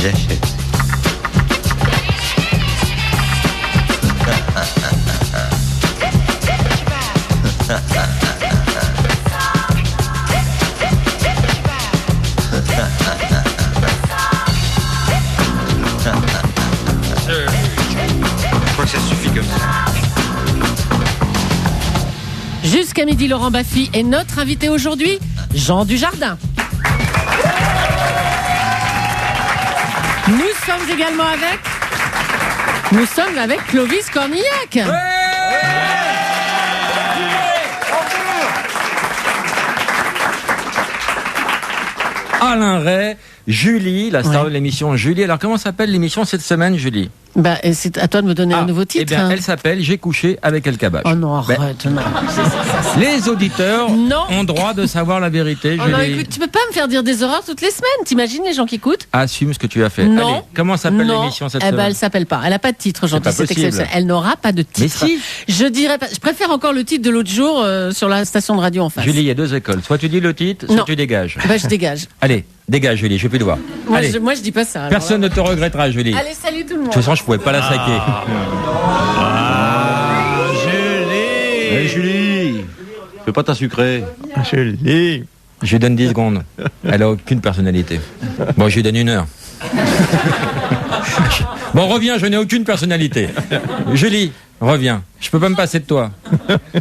il achète. Je crois que ça suffit comme ça. Jusqu'à midi, Laurent Baffy est notre invité aujourd'hui, Jean Dujardin. Nous sommes également avec Clovis Cornillac. Alain Ray, Julie, la star de l'émission Julie. Alors comment s'appelle l'émission cette semaine, Julie? Bah, c'est à toi de me donner un nouveau titre. Eh bien, elle s'appelle J'ai couché avec El Kabbach. Oh non, arrête, non. Les auditeurs ont droit de savoir la vérité. Oh non, écoute, tu peux pas me faire dire des horreurs toutes les semaines. T'imagines les gens qui écoutent? Assume ce que tu as fait. Non. Allez, comment s'appelle l'émission cette semaine? Elle s'appelle pas. Elle a pas de titre aujourd'hui. C'est exceptionnel. Elle n'aura pas de titre. Mais si. Je dirais pas. Je préfère encore le titre de l'autre jour sur la station de radio en face. Julie, il y a deux écoles. Soit tu dis le titre, soit tu dégages. Bah, je dégage. Allez, dégage, Julie. Je veux plus te voir. Moi, je dis pas ça. Alors, personne ne te regrettera, Julie. Allez, salut tout le monde. De toute façon, je pouvais pas la saquer. Julie. Hey, Julie. Je peux pas ta sucrée. Julie. Je lui donne 10 secondes. Elle a aucune personnalité. Bon, je lui donne 1 heure. Bon, reviens, je n'ai aucune personnalité. Julie, reviens. Je peux pas me passer de toi.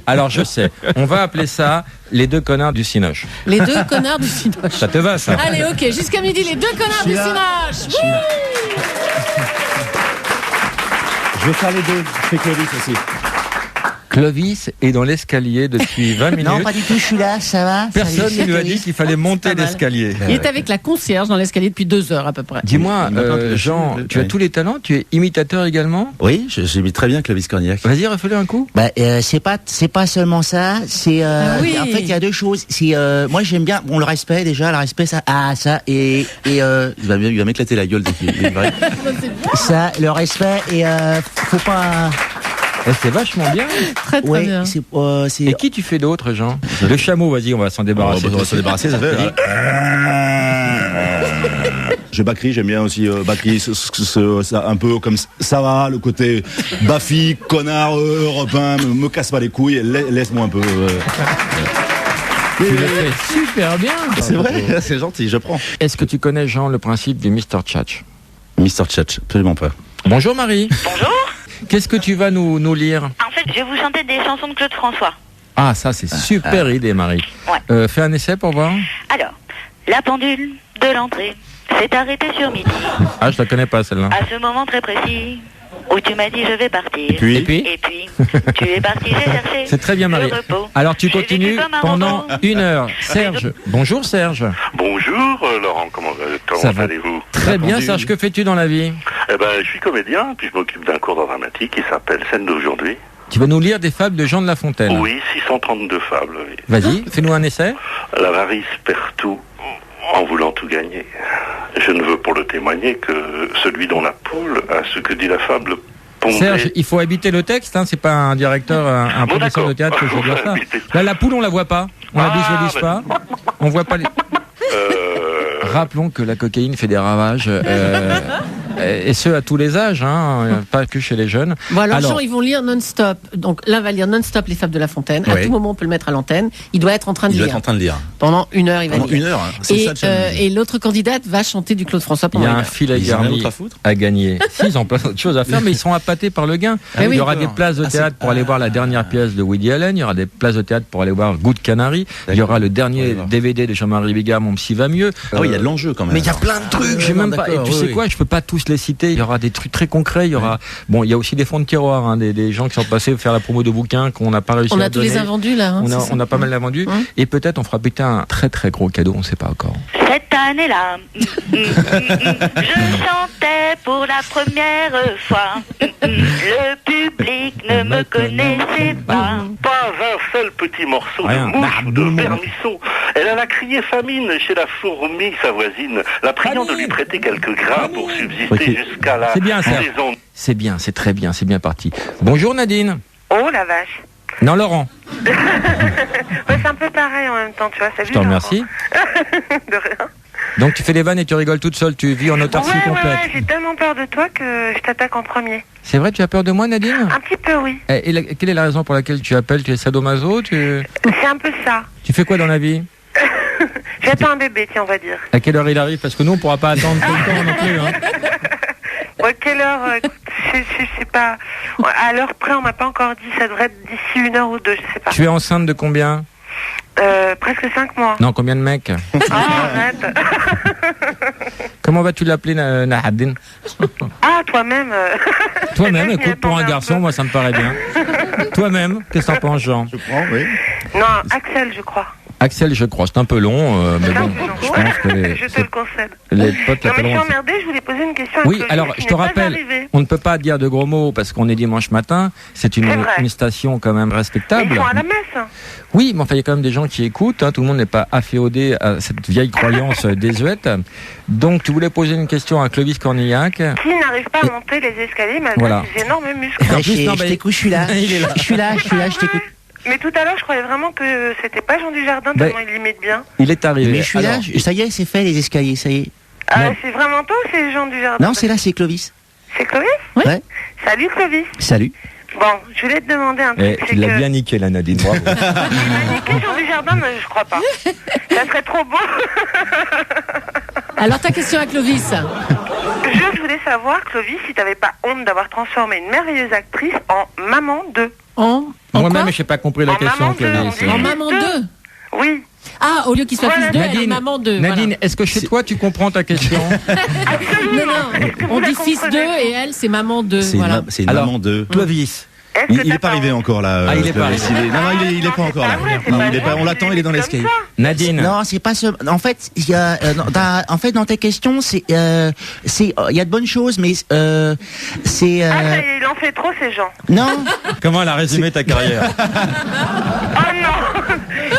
Alors, je sais. On va appeler ça les 2 connards du Cinoche. Les 2 connards du Cinoche. Ça te va, ça? Allez, ok. Jusqu'à midi, les 2 connards du Cinoche. Je vais faire les deux. Je fais Clovis aussi. Clovis est dans l'escalier depuis 20 minutes. Non, pas du tout, je suis là, ça va. Personne ne lui a dit qu'il fallait monter l'escalier. Il est avec la concierge dans l'escalier depuis 2 heures à peu près. Dis-moi, Jean, tu as tous les talents, tu es imitateur également? Oui, j'imite très bien Clovis Cornillac. Vas-y, refais-le un coup. Bah, c'est pas seulement ça, c'est oui. en fait il y a 2 choses. C'est moi j'aime bien le respect déjà, le respect ça il va m'éclater la gueule dès qu'il est vrai. ça le respect et faut pas. C'est vachement bien. Très bien. Et qui tu fais d'autre, Jean? Le chameau, vas-y, on va s'en débarrasser. On va s'en débarrasser, ça fait. J'ai Bakri, j'aime bien aussi Bakri, ça, un peu comme ça va, le côté Baffy, connard, européen, me casse pas les couilles, laisse-moi un peu. Tu le fais super bien. C'est vrai, c'est gentil, je prends. Est-ce que tu connais, Jean, le principe du Mr. Tchatch? Mr. Tchatch, absolument pas. Bonjour Marie. Bonjour. Qu'est-ce que tu vas nous lire? En fait, je vais vous chanter des chansons de Claude François. Ah, ça c'est super idée, Marie. Ouais. Fais un essai pour voir. Alors, la pendule de l'entrée s'est arrêtée sur midi. Ah, je la connais pas celle-là. À ce moment très précis où tu m'as dit je vais partir. Et puis tu es parti, j'ai cherché. C'est très bien, Marie. Alors tu continues pendant 1 heure. Serge. Bonjour Serge. Bonjour Laurent, comment allez-vous? Très bien, Serge, que fais-tu dans la vie? Eh ben, je suis comédien, puis je m'occupe d'un cours d'art dramatique qui s'appelle Scène d'aujourd'hui. Tu vas nous lire des fables de Jean de La Fontaine. Oui, 632 fables. Oui. Vas-y, fais-nous un essai. L'avarice perd tout en voulant tout gagner. Je ne veux pour le témoigner que celui dont la poule a ce que dit la fable. Serge, il faut habiter le texte, hein, c'est pas un directeur, un professeur de théâtre que je veux dire ça. Là, la poule, on la voit pas, on la visualise pas, on voit pas les... Rappelons que la cocaïne fait des ravages, et ce à tous les âges, hein, pas que chez les jeunes. Bon, alors Jean, ils vont lire non-stop. Donc là, va lire non-stop les fables de La Fontaine. À tout moment, on peut le mettre à l'antenne. Il doit être en train de lire. Pendant 1 heure, il va lire. Pendant 1 heure, c'est ça le challenge. Et l'autre candidate va chanter du Claude François pendant 1 heure. Il y a un filet garni à gagner. Si, ils ont plein d'autres choses à faire, mais ils sont appâtés par le gain. Il y aura des places de théâtre pour aller voir la dernière pièce de Woody Allen. Il y aura des places de théâtre pour aller voir Good Canary. Il y aura le dernier DVD de Jean-Marie Bigard, Mon psy va mieux. Ah oui, il y a de l'enjeu quand même. Mais il y a plein de trucs, j'ai même pas. Et tu sais quoi, je peux pas tous les citer. Il y aura des trucs très concrets. Il y aura, bon, il y a aussi des fonds de tiroir, hein, des gens qui sont passés faire la promo de bouquins qu'on n'a pas réussi à donner. On a tous les invendus là. Hein, on a pas mal d'invendus. Et peut-être on fera peut-être un très très gros cadeau, on sait pas encore. Cette année-là, je chantais pour la première fois. Le public ne me connaissait pas. Pas un seul petit morceau de mouche ou de vermisseau. Elle alla crier famine chez la fourmi, sa voisine, la priant de lui prêter quelques grains pour subsister jusqu'à la saison. C'est bien, c'est très bien, c'est bien parti. Bonjour Nadine. Oh la vache. Non, Laurent. C'est un peu pareil en même temps, tu vois. Salut, je te remercie. De rien. Donc tu fais des vannes et tu rigoles toute seule, tu vis en autarcie complète. Ouais, j'ai tellement peur de toi que je t'attaque en premier. C'est vrai, tu as peur de moi, Nadine ? Un petit peu, oui. Et quelle est la raison pour laquelle tu appelles ? Tu es sadomaso ? C'est un peu ça. Tu fais quoi dans la vie ? J'attends un bébé, tiens, on va dire. À quelle heure il arrive ? Parce que nous, on ne pourra pas attendre tout le temps non plus. Hein. Ouais, quelle heure je sais pas. À l'heure près, on m'a pas encore dit. Ça devrait être d'ici 1 heure ou 2, je sais pas. Tu es enceinte de combien ? Presque 5 mois. Non, combien de mecs ? Arrête. Comment vas-tu l'appeler, Nahadine ? Toi-même. Toi-même, écoute, pour un garçon, moi, ça me paraît bien. Toi-même, qu'est-ce que t'en penses, Jean ? Je prends, oui. Non, Axel, je crois. Axel, je crois, c'est un peu long, mais bon, je pense que je te le concède. Les potes non, mais je suis emmerdée, je voulais poser une question. Oui, alors, je te rappelle, on ne peut pas dire de gros mots parce qu'on est dimanche matin, c'est une station quand même respectable. Mais ils sont à la messe. Oui, mais enfin, il y a quand même des gens qui écoutent, hein, tout le monde n'est pas afféodé à cette vieille croyance désuète. Donc, tu voulais poser une question à Clovis Cornillac. Qui n'arrive pas à monter les escaliers malgré ses énormes muscles. Je t'écoute, je suis là. Je suis là, je t'écoute. Mais tout à l'heure, je croyais vraiment que c'était pas Jean Dujardin, tellement il l'imite bien. Il est arrivé. Mais je suis là, ça y est, c'est fait, les escaliers, ça y est. C'est vraiment toi ou c'est Jean Dujardin ? Non, c'est là, c'est Clovis. C'est Clovis ? Oui. Ouais. Salut Clovis. Salut. Bon, je voulais te demander un truc. Tu l'as bien niqué, la Nadine, bravo. Il m'a niqué Jean Dujardin, mais je crois pas. Ça serait trop beau. Alors, ta question à Clovis. Je voulais savoir, Clovis, si t'avais pas honte d'avoir transformé une merveilleuse actrice en maman 2. Moi-même, je n'ai pas compris la question, Clovis. En maman 2 ? Oui. Ah, au lieu qu'il soit fils 2, elle est maman 2. Nadine, est-ce que chez toi, tu comprends ta question ? Non, on dit fils 2 et elle, c'est maman 2. C'est une maman 2. Clovis. Il n'est pas arrivé encore là. Il est pas arrivé. Non, il est pas encore là. On l'attend, il est dans l'escalier. Nadine. Non, c'est pas ce. En fait, il y a. Dans tes questions, il y a de bonnes choses, mais c'est. Ça y est, il en fait trop ces gens. Non. Comment elle a résumé ta carrière ? Oh non.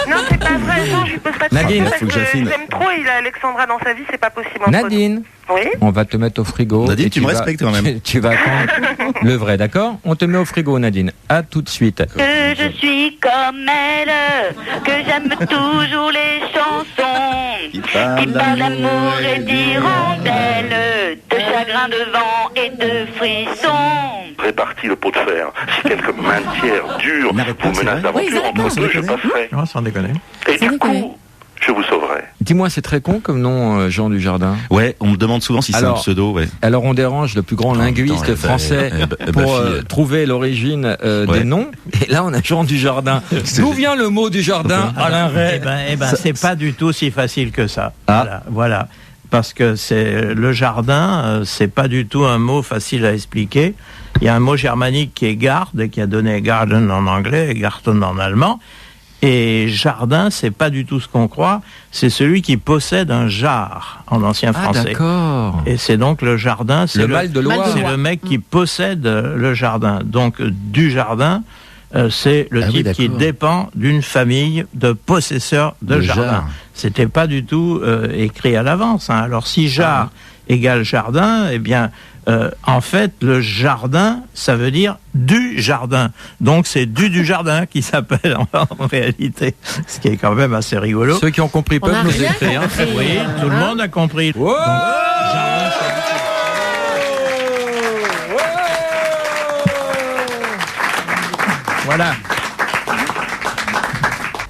Non, c'est pas vrai. Non, je lui pose pas de Nadine, faut que j'aime trop. Il a Alexandra dans sa vie, c'est pas possible. Nadine. Oui. On va te mettre au frigo. Nadine, tu me respectes quand même. Tu vas attendre le vrai, d'accord ? On te met au frigo, Nadine. À tout de suite. Que je suis comme elle, que j'aime toujours les chansons qui parlent d'amour et d'hirondelles, de chagrin de vent et de frissons. Répartis le pot de fer. Si quelques matières dures vous menacent d'aventure, en deux, je passerai. Non, sans déconner. Et du coup, je vous sauverai. Dis-moi, c'est très con comme nom, Jean Dujardin. Ouais, on me demande souvent si c'est un pseudo. Ouais. Alors on dérange le plus grand linguiste français pour trouver l'origine des noms. Et là, on a Jean Dujardin. D'où vient le mot Dujardin, Alain Ray ? C'est pas du tout si facile que ça. Voilà. Parce que c'est le jardin, c'est pas du tout un mot facile à expliquer. Il y a un mot germanique qui est garde, qui a donné garden en anglais et garten en allemand. Et jardin, c'est pas du tout ce qu'on croit. C'est celui qui possède un jar en ancien français. D'accord. Et c'est donc le jardin. C'est le mal de Loire. C'est le mec qui possède le jardin. Donc du jardin, c'est le type qui dépend d'une famille de possesseurs de jardin. C'était pas du tout écrit à l'avance. Hein. Alors si jar égale jardin, eh bien en fait, le jardin, ça veut dire du jardin. Donc, c'est du jardin qui s'appelle en réalité. Ce qui est quand même assez rigolo. Ceux qui ont compris peuvent nous écrire. Oui, tout le monde a compris. Wow. Donc, jardin, voilà.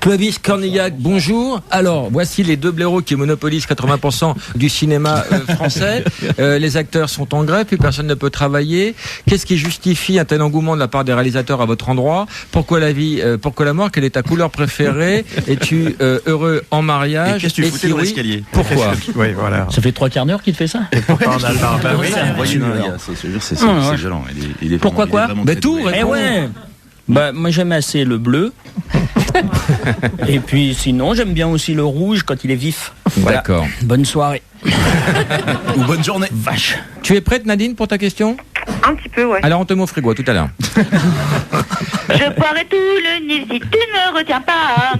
Clovis Cornillac, bonjour. Alors, voici les deux blaireaux qui monopolisent 80% du cinéma français. Les acteurs sont en grève, plus personne ne peut travailler. Qu'est-ce qui justifie un tel engouement de la part des réalisateurs à votre endroit ? Pourquoi la vie, pourquoi la mort ? Quelle est ta couleur préférée ? Es-tu heureux en mariage ? Et qu'est-ce que tu foutais dans l'escalier ? Pourquoi ? Oui, voilà. Ça fait 3/4 qu'il te fait ça. Et pourquoi en allemand ? Ben oui, c'est gênant. Pourquoi quoi ? Mais tout, ouais. Bah, moi j'aime assez le bleu. Et puis sinon j'aime bien aussi le rouge quand il est vif. Voilà. D'accord. Bonne soirée. Ou bonne journée. Vache. Tu es prête, Nadine, pour ta question ? Un petit peu, ouais. Alors on te met au frigo, à tout à l'heure. Je boirai tout le Nil si tu ne me retiens pas.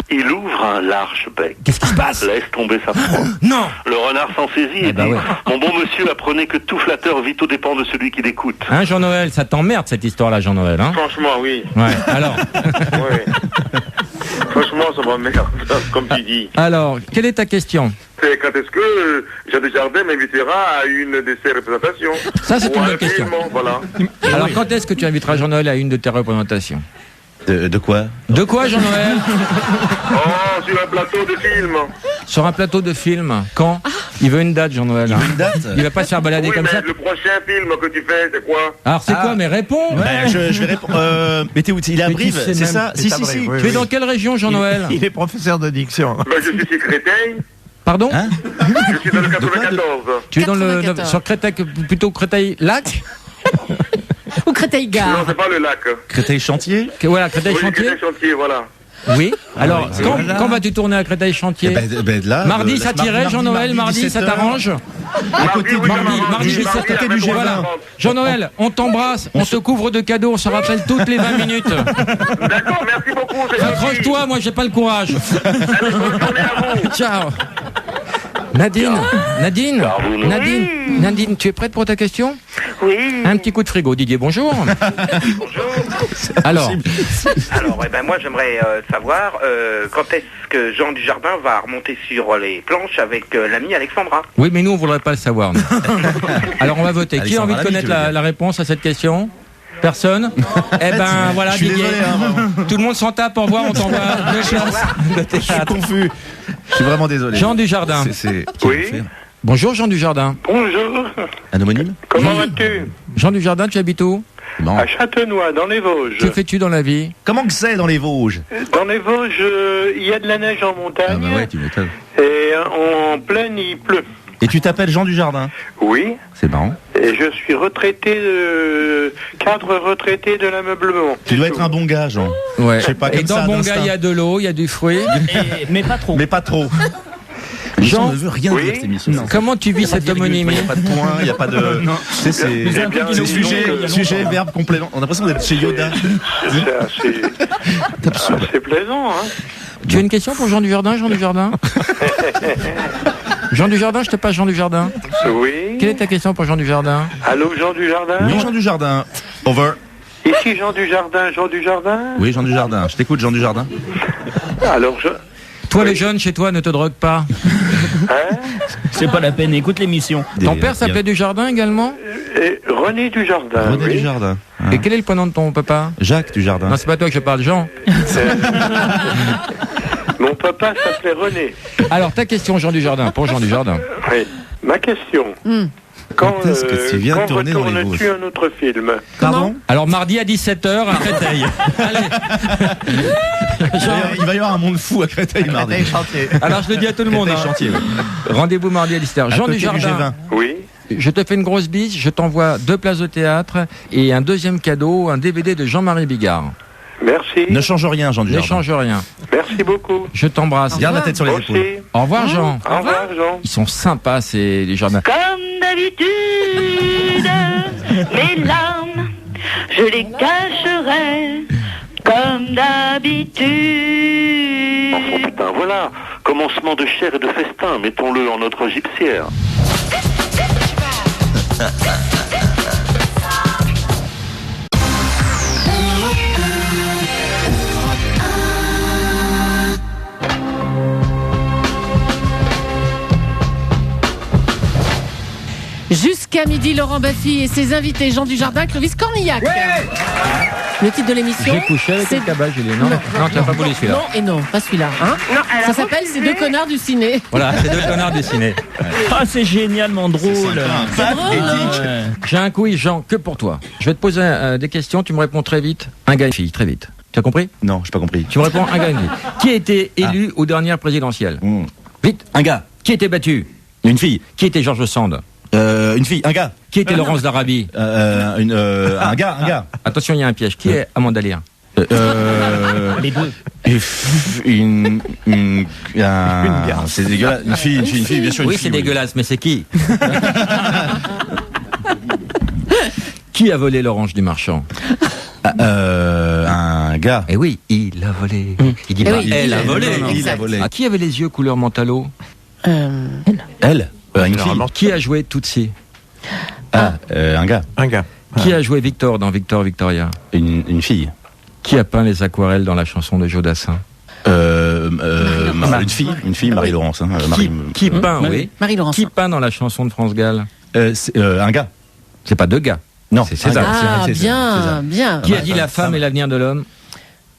Il ouvre un large bec. Qu'est-ce qui se passe ? Laisse tomber sa proie. Non. Le renard s'en saisit et dit Mon bon monsieur, apprenez que tout flatteur vit au dépend de celui qui l'écoute. Hein, Jean-Noël, ça t'emmerde cette histoire-là, Jean-Noël, hein ? Franchement, oui. Ouais, alors. Oui. merde, comme tu dis. Alors, quelle est ta question? C'est quand est-ce que Jean Dujardin m'invitera à une de ses représentations? Ça, c'est une bonne question. Voilà. Alors, quand est-ce que tu inviteras Jean-Noël à une de tes représentations? De quoi? De quoi, Jean-Noël? Oh, sur un plateau de film. Sur un plateau de film. Quand? Il veut une date, Jean-Noël. Il veut une date? Il va pas se faire balader comme ça. Le prochain film que tu fais, c'est quoi? Alors, c'est quoi? Mais réponds. Ouais, je vais répondre. Mais t'es où? Il est à Brive, c'est ça? Si. Tu es dans quelle région, Jean-Noël? Il est professeur de diction. Je suis sur Créteil. Pardon? Je suis dans le 94. Tu es dans le sur Créteil, plutôt Créteil-Lac? Ou Créteil-Gare? Non, c'est pas le lac. Créteil-Chantier? Voilà, Créteil-Chantier. Créteil-Chantier, voilà. Oui. Alors, quand vas-tu tourner à Créteil-Chantier? Là, mardi, ça t'irait, Jean-Noël? Mardi, ça t'arrange? À côté du mardi, juste à côté du G20. Voilà. Jean-Noël, on t'embrasse, on se couvre de cadeaux, on se rappelle toutes les 20 minutes. D'accord, merci beaucoup. Accroche-toi, moi j'ai pas le courage. Allez, bonne journée à vous. Ciao. Nadine, tu es prête pour ta question? Oui. Un petit coup de frigo. Didier, bonjour. Bonjour. Alors, moi j'aimerais savoir quand est-ce que Jean Dujardin va remonter sur les planches avec l'ami Alexandra. Oui, mais nous on voudrait pas le savoir. Alors on va voter. Qui a envie de connaître la réponse à cette question? Personne? Eh ben voilà, Didier. Désolé, tout le monde s'en tape, au revoir, on t'envoie 2 places de théâtre. Je suis confus. Je suis vraiment désolé. Jean Dujardin. Oui. Bonjour Jean Dujardin. Bonjour. Un homonyme? Comment vas-tu? Jean Dujardin, tu habites où? À Châtenois, dans les Vosges. Que fais-tu dans la vie? Comment que c'est dans les Vosges? Dans les Vosges, il y a de la neige en montagne. Ah bah ouais, tu m'étonnes. Et en plaine, il pleut. Et tu t'appelles Jean Dujardin? Oui. C'est marrant. Et je suis cadre retraité de l'ameublement. Tu dois être un bon gars, Jean. Ouais. Je sais pas, et dans bon gars, il y a de l'eau, il y a du fruit. Mais pas trop. Mais pas trop. Jean ne veut rien dire cette émission. Comment tu vis cette homonymie? Il n'y a pas de point, il n'y a pas de. C'est sujet, verbe, complément. On a l'impression d'être chez Yoda. C'est plaisant, hein. Tu as une question pour Jean Dujardin, Jean Dujardin? Jean Dujardin, je te passe Jean Dujardin. Oui. Quelle est ta question pour Jean Dujardin? Allô, Jean Dujardin? Oui, Jean Dujardin. Over. Ici Jean Dujardin, Jean Dujardin? Oui, Jean Dujardin. Je t'écoute, Jean Dujardin. Alors, Toi, les jeunes, chez toi, ne te drogue pas. Hein? C'est pas la peine, écoute l'émission. Ton père s'appelait Dujardin également? René Dujardin. René Dujardin. Et quel est le prénom de ton papa? Jacques Dujardin. Non, c'est pas toi que je parle, Jean. Mon papa s'appelait René. Alors, ta question, Jean Dujardin, pour Jean Dujardin. Oui. Ma question. Quand est-ce que tu viens de tourner dans les Vosges? Un autre film. Pardon? Alors, mardi à 17h à Créteil. Allez. Il va y avoir un monde fou à Créteil mardi. Alors, je le dis à tout le monde. Chantier. Rendez-vous mardi à 17h. Jean Dujardin. Oui. Je te fais une grosse bise, je t'envoie 2 places de théâtre et un deuxième cadeau, un DVD de Jean-Marie Bigard. Merci. Ne change rien, Jean Dujardin. Ne change rien. Merci beaucoup. Je t'embrasse. Garde la tête sur les épaules. Au revoir, Jean. Au revoir, Jean. Ils sont sympas, ces Dujardin. Comme d'habitude, mes larmes, je les cacherai. Comme d'habitude. Oh putain, voilà. Commencement de chair et de festin. Mettons-le en notre gypsière. Jusqu'à midi, Laurent Baffy et ses invités Jean Dujardin, Clovis Cornillac. Le titre de l'émission. J'ai couché avec le cabas, Julie. Non, tu n'as pas voulu celui-là. Non et non, pas celui-là. Hein, ça s'appelle Ces 2 connards du ciné. Voilà, Ces 2 connards du ciné. Ah, c'est génialement drôle. C'est drôle. J'ai un quiz, Jean, que pour toi. Je vais te poser des questions, tu me réponds très vite. Un gars et une fille, très vite. Tu as compris? Non, j'ai pas compris. Tu me réponds un gars et une fille. Qui a été élu aux dernières présidentielles? Vite. Un gars. Qui était battu? Une fille. Qui était Georges Sand? Une fille. Un gars. Qui était Laurence d'Arabie? Un gars. Attention, il y a un piège. Qui est Amanda Lear? Les deux. C'est dégueulasse. Une fille, bien sûr. Oui, c'est dégueulasse, mais c'est qui? Qui a volé l'orange du marchand? Un gars. Eh oui, il a volé. Il dit pas elle a volé. Il a volé. Qui avait les yeux couleur mentalo? Elle. Une fille. Qui a joué Tootsie? Un gars. Qui a joué Victor dans Victor Victoria? Une fille. Qui a peint les aquarelles dans la chanson de Jodassin? Une fille, Marie-Laurence. Hein, qui peint, oui. Marie-Laurence. Qui peint dans la chanson de France Gall? Un gars. C'est pas deux gars. Non, c'est César. Ah, bien, bien. Qui a dit la femme est l'avenir de l'homme?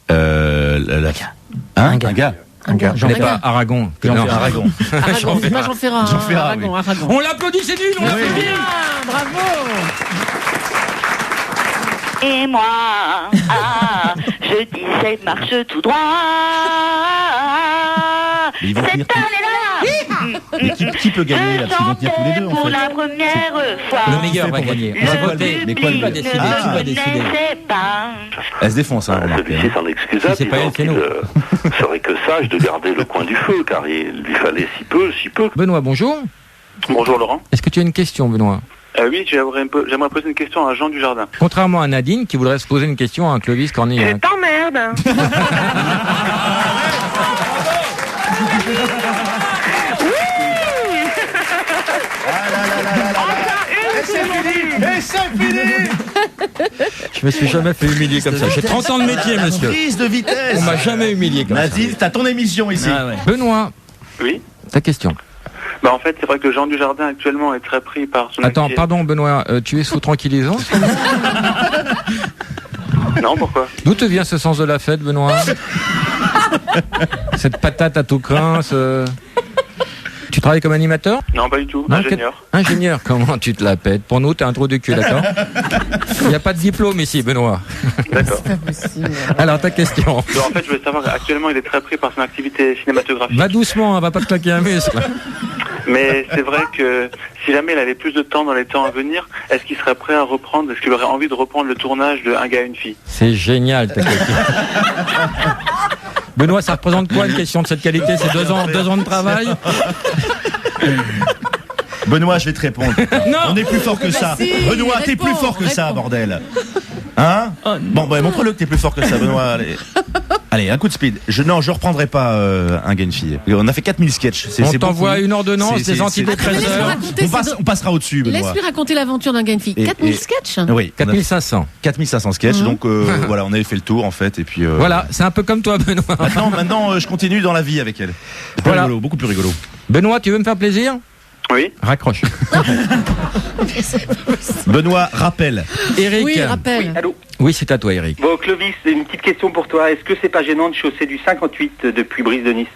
Un gars. Je n'ai pas Aragon. Aragon. Jean Ferrat. Aragon. On l'applaudit, c'est nul, on l'applaudit. Bravo. Et moi, je disais marche tout droit. Cette année-là, mais qui peut gagner là? Parce qu'ils vont tenir tous les deux en fait. pour la première fois. Le meilleur va gagner. Mais quoi, Qui va décider? Qui va décider? Elle se défonce, hein, Celui-ci s'en excusa, C'est pas disant elle, qu'il serait que sage de garder le coin du feu, car il lui fallait si peu. Benoît, bonjour. Bonjour Laurent. Est-ce que tu as une question, Benoît? Oui, j'aimerais poser une question à Jean Dujardin. Contrairement à Nadine, qui voudrait se poser une question à Clovis Cornillac. Je t'emmerde. Et c'est fini. Je me suis jamais fait humilier comme ça. J'ai 30 ans de métier, monsieur. Prise de vitesse. On m'a jamais humilié comme ça. Nadine, t'as ton émission ici. Ah ouais. Benoît, Oui. ta question. En fait, c'est vrai que Jean Dujardin actuellement est très pris par son Attends, activité. pardon, Benoît, tu es sous tranquillisant? Non, pourquoi? D'où te vient ce sens de la fête, Benoît? Cette patate à tout crin, Tu travailles comme animateur? Non, pas du tout. Non, Ingénieur. Ingénieur, comment tu te la pètes? Pour nous, t'es un trou de cul, d'accord? Il n'y a pas de diplôme ici, Benoît. D'accord. Alors, ta question. Donc, en fait, je voulais savoir, actuellement, il est très pris par son activité cinématographique. Va doucement, hein, va pas te claquer un muscle. Mais c'est vrai que si jamais il avait plus de temps dans les temps à venir, est-ce qu'il serait prêt à reprendre, est-ce qu'il aurait envie de reprendre le tournage de Un gars, une fille? C'est génial, ta question. Benoît, ça représente quoi une question de cette qualité? C'est 2 ans de travail? Benoît, je vais te répondre. Non. On est plus fort que ça. si, Benoît, t'es plus fort que ça, bordel. Hein? Bon, montre-le que t'es plus fort que ça, Benoît. Allez, un coup de speed. Je reprendrai pas Un gars, une fille. On a fait 4000 sketchs. On t'envoie une ordonnance, des antidépresseurs. On passera au-dessus, Benoît. Laisse-lui raconter l'aventure d'un gars, une fille. 4000 sketchs? Oui. 4500. 4500 sketchs. Donc, voilà, on avait fait le tour, en fait. Et puis, voilà, c'est un peu comme toi, Benoît. Maintenant, je continue dans la vie avec elle. C'est plus rigolo, beaucoup plus rigolo. Benoît, tu veux me faire plaisir? Oui. Raccroche. Benoît, rappelle. Eric. Oui, rappelle. Allô? Oui, c'est à toi, Eric. Bon, Clovis, une petite question pour toi. Est-ce que c'est pas gênant de chausser du 58 depuis Brise de Nice?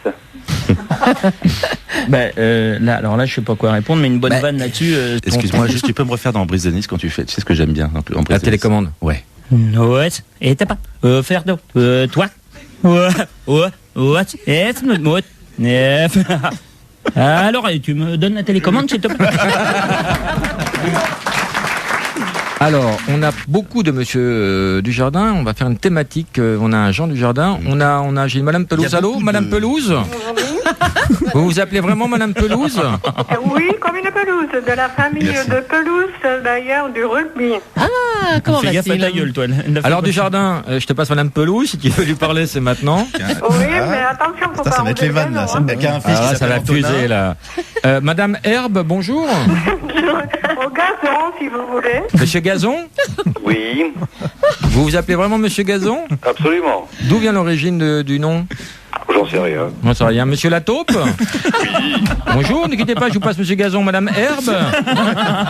Alors là, je sais pas quoi répondre, mais une bonne vanne là-dessus. Excuse-moi, juste tu peux me refaire dans Brise de Nice quand tu fais. Tu sais ce que j'aime bien en Brise de Nice. Télécommande. Ouais. Ouais, et t'as pas faire de toi. Alors, tu me donnes la télécommande, s'il te plaît? Alors, on a beaucoup de Monsieur Dujardin. On va faire une thématique. On a un Jean Dujardin. J'ai une Madame Pelouse. Allô, Madame Pelouse? Vous vous appelez vraiment Madame Pelouse? Oui, comme une pelouse, de la famille de pelouse, d'ailleurs, du rugby. Ah, comment Fais gaffe à ta gueule, toi. Alors, Dujardin, je te passe Madame Pelouse. Si tu veux lui parler, c'est maintenant. Oui, mais attention, faut pas Ça va être les vannes, là. Ça va fuser, là. Madame Herbe, bonjour. Au gazon, si vous voulez. Monsieur Gazon? Oui, Vous vous appelez vraiment Monsieur Gazon? absolument. D'où vient l'origine du nom? J'en sais rien. J'en sais rien. Monsieur Lataupe? Oui. Bonjour, ne quittez pas, je vous passe Monsieur Gazon, Madame Herbe.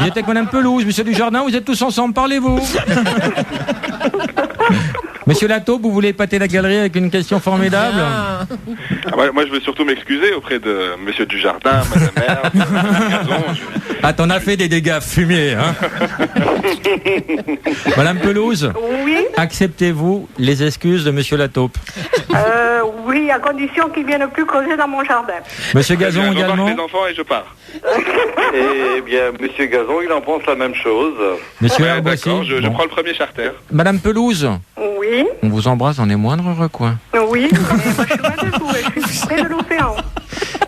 Vous êtes avec Madame Pelouse, Monsieur Dujardin, vous êtes tous ensemble, parlez-vous. Monsieur Lataupe, vous voulez épater la galerie avec une question formidable? Moi, je veux surtout m'excuser auprès de Monsieur Dujardin, Madame Herbe, Madame Gazon. Ah, t'en as fait des dégâts fumiers, hein? Madame Pelouse? Oui. Acceptez-vous les excuses de Monsieur Lataupe? Oui, à condition qu'il vienne plus creuser dans mon jardin. Monsieur Gazon également? Je les enfants et je pars. Eh bien, Monsieur Gazon, il en pense la même chose. Monsieur Ouais, Herbe aussi? d'accord, je prends le premier charter. Madame Pelouse? Oui. On vous embrasse dans les moindres recoins. Oui, mais moi je suis pas debout, je suis près de l'océan.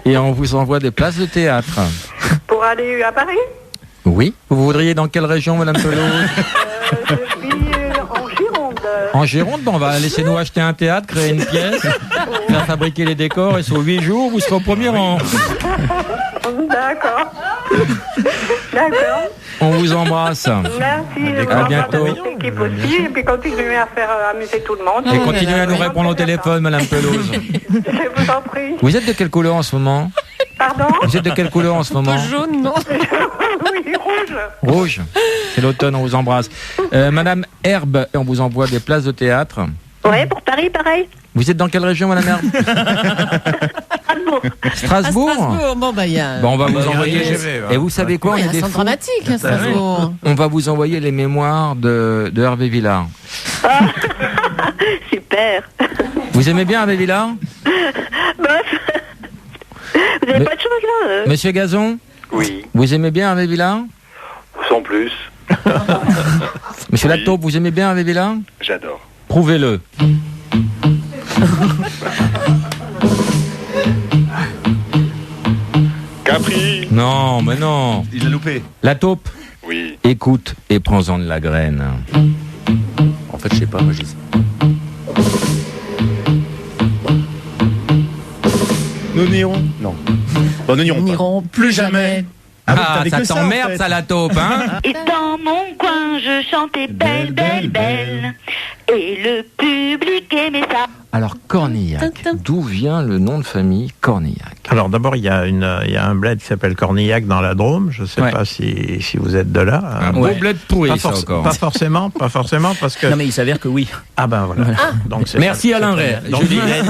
Et on vous envoie des places de théâtre. Pour aller à Paris? Oui. Vous voudriez dans quelle région, Madame Pelouse? Je suis en Gironde. En Gironde, on va laisser nous acheter un théâtre, créer une pièce, faire fabriquer les décors et sur 8 jours, vous serez au premier rang. D'accord. D'accord. On vous embrasse. Merci. À bientôt. L'équipe aussi, et puis continuez à faire amuser tout le monde. Et continuez à nous répondre au téléphone, Madame Pelouse. Je vous en prie. Vous êtes de quelle couleur en ce moment? Pardon? Vous êtes de quelle couleur en ce moment? Jaune, non? Oui, rouge. Rouge. C'est l'automne, on vous embrasse. Madame Herbe, on vous envoie des places de théâtre. Ouais, pour Paris, pareil. Vous êtes dans quelle région, Madame Herbe? Strasbourg. Strasbourg. Bon, bah, il y a... Bon, on va vous envoyer. Et vous savez quoi? Il y a des un fonds. dramatique, hein, Strasbourg. On va vous envoyer les mémoires de Hervé Villard. Ah, super. Vous aimez bien Hervé Villard? Bof. Vous n'avez pas de chose là Monsieur Gazon? Oui. Vous aimez bien Hervé Villard? Sans plus. Monsieur Lataupe, vous aimez bien Hervé Villard? J'adore. Prouvez-le. Capri. Non, mais non. Il l'a loupé. Lataupe? Oui. Écoute et prends-en de la graine. En fait, je sais pas, moi je dis ça. Nous n'irons. Non. Bon, nous n'irons pas. Plus jamais. Ah, ça t'emmerde, ça, la taupe, hein? Et dans mon coin, je chantais belle, belle, belle. Et le public aimait ça. Alors, Cornillac, d'où vient le nom de famille Cornillac? Alors d'abord, il y a un bled qui s'appelle Cornillac dans la Drôme. Je ne sais pas si vous êtes de là. Un beau bled pourri, pas ça encore. Pas forcément, parce que... Non mais il s'avère que oui. Ah ben voilà. Donc, merci Alain Ray. Donc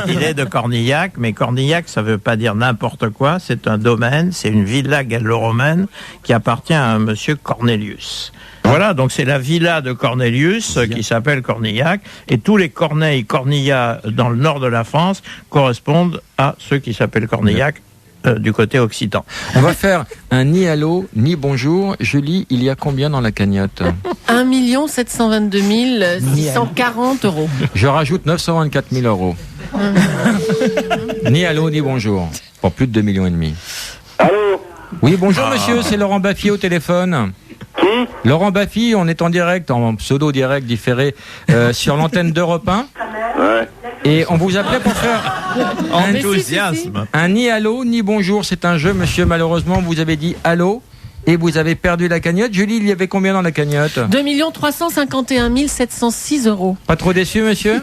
il est de Cornillac, mais Cornillac, ça ne veut pas dire n'importe quoi. C'est un domaine, c'est une villa gallo-romaine qui appartient à un monsieur Cornelius. Voilà, donc c'est la villa de Cornelius qui s'appelle Cornillac, et tous les Corneilles, Cornillas dans le nord de la France correspondent à ceux qui s'appellent Cornillac du côté occitan. On va faire un ni allô, ni bonjour. Julie, il y a combien dans la cagnotte? 1 722 640 euros. Je rajoute 924 000 euros. Ni allô, ni bonjour. Pour plus de 2,5 millions. Allô? Oui, bonjour monsieur, c'est Laurent Baffy au téléphone. Qui? Laurent Baffy, on est en direct, en pseudo-direct différé sur l'antenne d'Europe 1. Ouais. Et on vous appelait pour faire un ni allô, ni bonjour. C'est un jeu, monsieur. Malheureusement, vous avez dit allô et vous avez perdu la cagnotte. Julie, il y avait combien dans la cagnotte? 2 351 706 euros. Pas trop déçu, monsieur?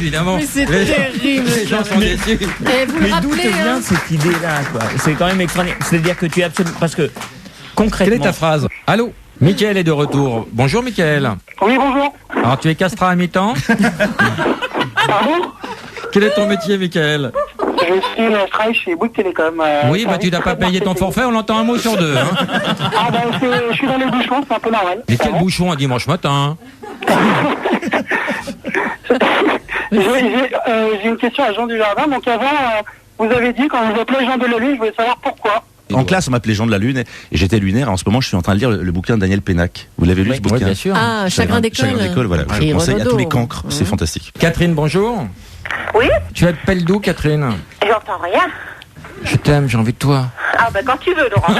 Évidemment. Mais c'est terrible. Les gens sont déçus. Mais d'où te vient cette idée-là, quoi? C'est quand même extraordinaire. C'est-à-dire que tu es absolument... Parce que, concrètement... Quelle est ta phrase? Allô? Michael est de retour. Bonjour, Michael. Oui, bonjour. Alors, tu es castrat à mi-temps? Pardon? Quel est ton métier, Michael? Je travaille chez Bouygues Télécom. Oui, bah tu n'as pas payé ton forfait, on entend un mot sur deux. Hein. Ah bah je suis dans les bouchons, c'est un peu normal. Mais quel bouchon un dimanche matin? J'ai une question à Jean Dujardin. Donc avant, vous avez dit, quand vous appelez Jean de la Lune, je voulais savoir pourquoi. En classe, on m'appelait Jean de la Lune et j'étais lunaire. En ce moment, je suis en train de lire le bouquin de Daniel Pénac. Vous l'avez lu, ce bouquin? Oui, bien sûr. Ah, Chagrin d'école. Chagrin d'école, voilà. Je le conseille à tous les cancres, c'est fantastique. Catherine, bonjour. Oui? Tu appelles d'où, Catherine? J'entends rien. Je t'aime, j'ai envie de toi. Ah bah quand tu veux, Laurent.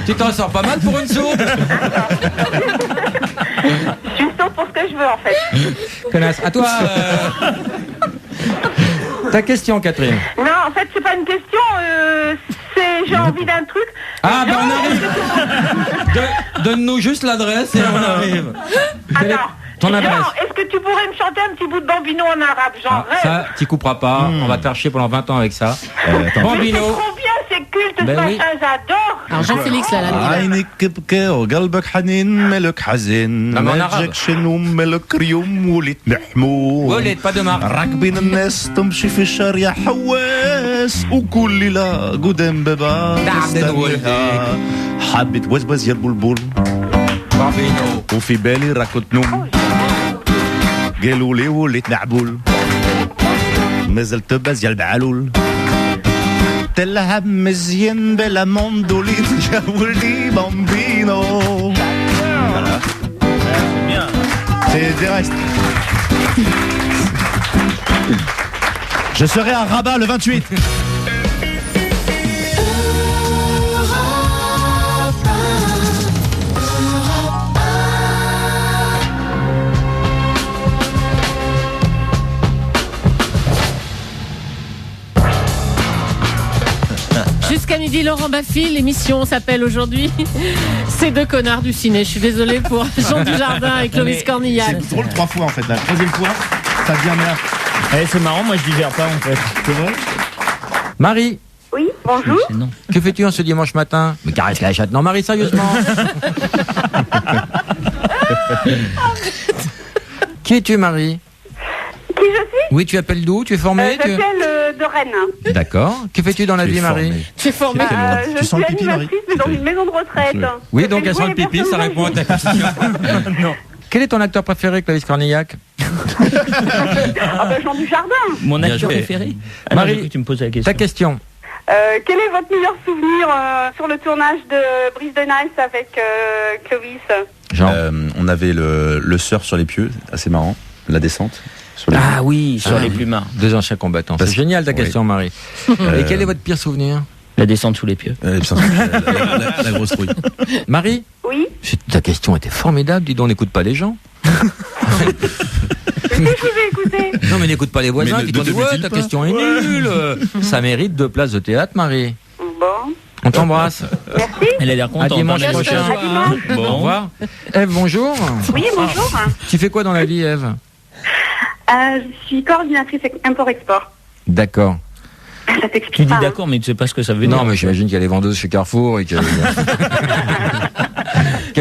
Tu t'en sors pas mal pour une sourde? Je suis sourde pour ce que je veux, en fait. Connasse. À toi. Ta question, Catherine. Non, en fait, c'est pas une question, c'est j'ai envie d'un truc. Ah, ben on arrive. Donne-nous juste l'adresse et on arrive. Alors, ton adresse. Jean, est-ce que tu pourrais me chanter un petit bout de Bambino en arabe? J'en rêve. Ça, t'y couperas pas. On va te faire chier pendant 20 ans avec ça. Bambino. Mais c'est trop bien, c'est culte, Ben ce oui. machin, j'adore. Alors Jean-Félix, là, là. عينك بكى وقلبك حنين ملك حزين Non, mais en ما arabe. تجيكش النوم ملك ريوم وليت محمود وليت pas de marque. راكبين الناس تمشي في الشارع حواس وكل ليلة قدام بابا تستنيها حبيت وزوز يا البلبل Bambino. وفي بالي راكو تنوم قالوا لي وليت معبول مازال تباز يا البعالول تلعب مزيان بلا موندولين يا ولدي بامبينو. Voilà. C'est des restes. Je serai à Rabat le 28. midi, Laurent Baffy. L'émission s'appelle aujourd'hui Ces deux connards du ciné. Je suis désolée pour Jean Dujardin et Clovis Cornillac. C'est drôle 3 fois en fait. La 3e fois, ça vient bien. C'est marrant, moi je digère pas en fait. C'est vrai. Marie. Oui, bonjour. Que fais-tu en ce dimanche matin? Mais caresse la chatte. Non, Marie, sérieusement. Qui es-tu, Marie? Qui je suis? Oui, tu appelles d'où? Tu es formée? J'appelle de Rennes. D'accord. Que fais-tu dans la vie, Marie? Tu es formée. Je suis animatrice dans une maison de retraite. Oui, donc elle sent le pipi, ça répond à ta question. Non. Quel est ton acteur préféré, Clovis Cornillac? Jean Dujardin. Mon acteur préféré. Marie, tu me poses la question. Ta question. Quel est votre meilleur souvenir sur le tournage de Brise de Nice avec Clovis? On avait le surf sur les pieux, assez marrant, la descente. Sur les oui, sur les plumards. 2 anciens combattants. C'est génial ta question, Marie. Et quel est votre pire souvenir? La descente sous les pieux. La grosse trouille. Marie? Oui. Ta question était formidable, dis donc, on n'écoute pas les gens. Je vous ai écouté. Non, mais n'écoute pas les voisins qui t'ont dit ta question est nulle. Ça mérite 2 places de théâtre, Marie. Bon. On t'embrasse. Merci. Elle a l'air contente. À dimanche prochain. Bon. Au revoir. Ève, bonjour. Oui, bonjour. Tu fais quoi dans la vie, Ève? Je suis coordinatrice import-export. D'accord. Ça t'explique Tu dis pas, d'accord, mais tu sais pas ce que ça veut dire. Non, mais j'imagine qu'elle est vendeuse chez Carrefour et qu'elle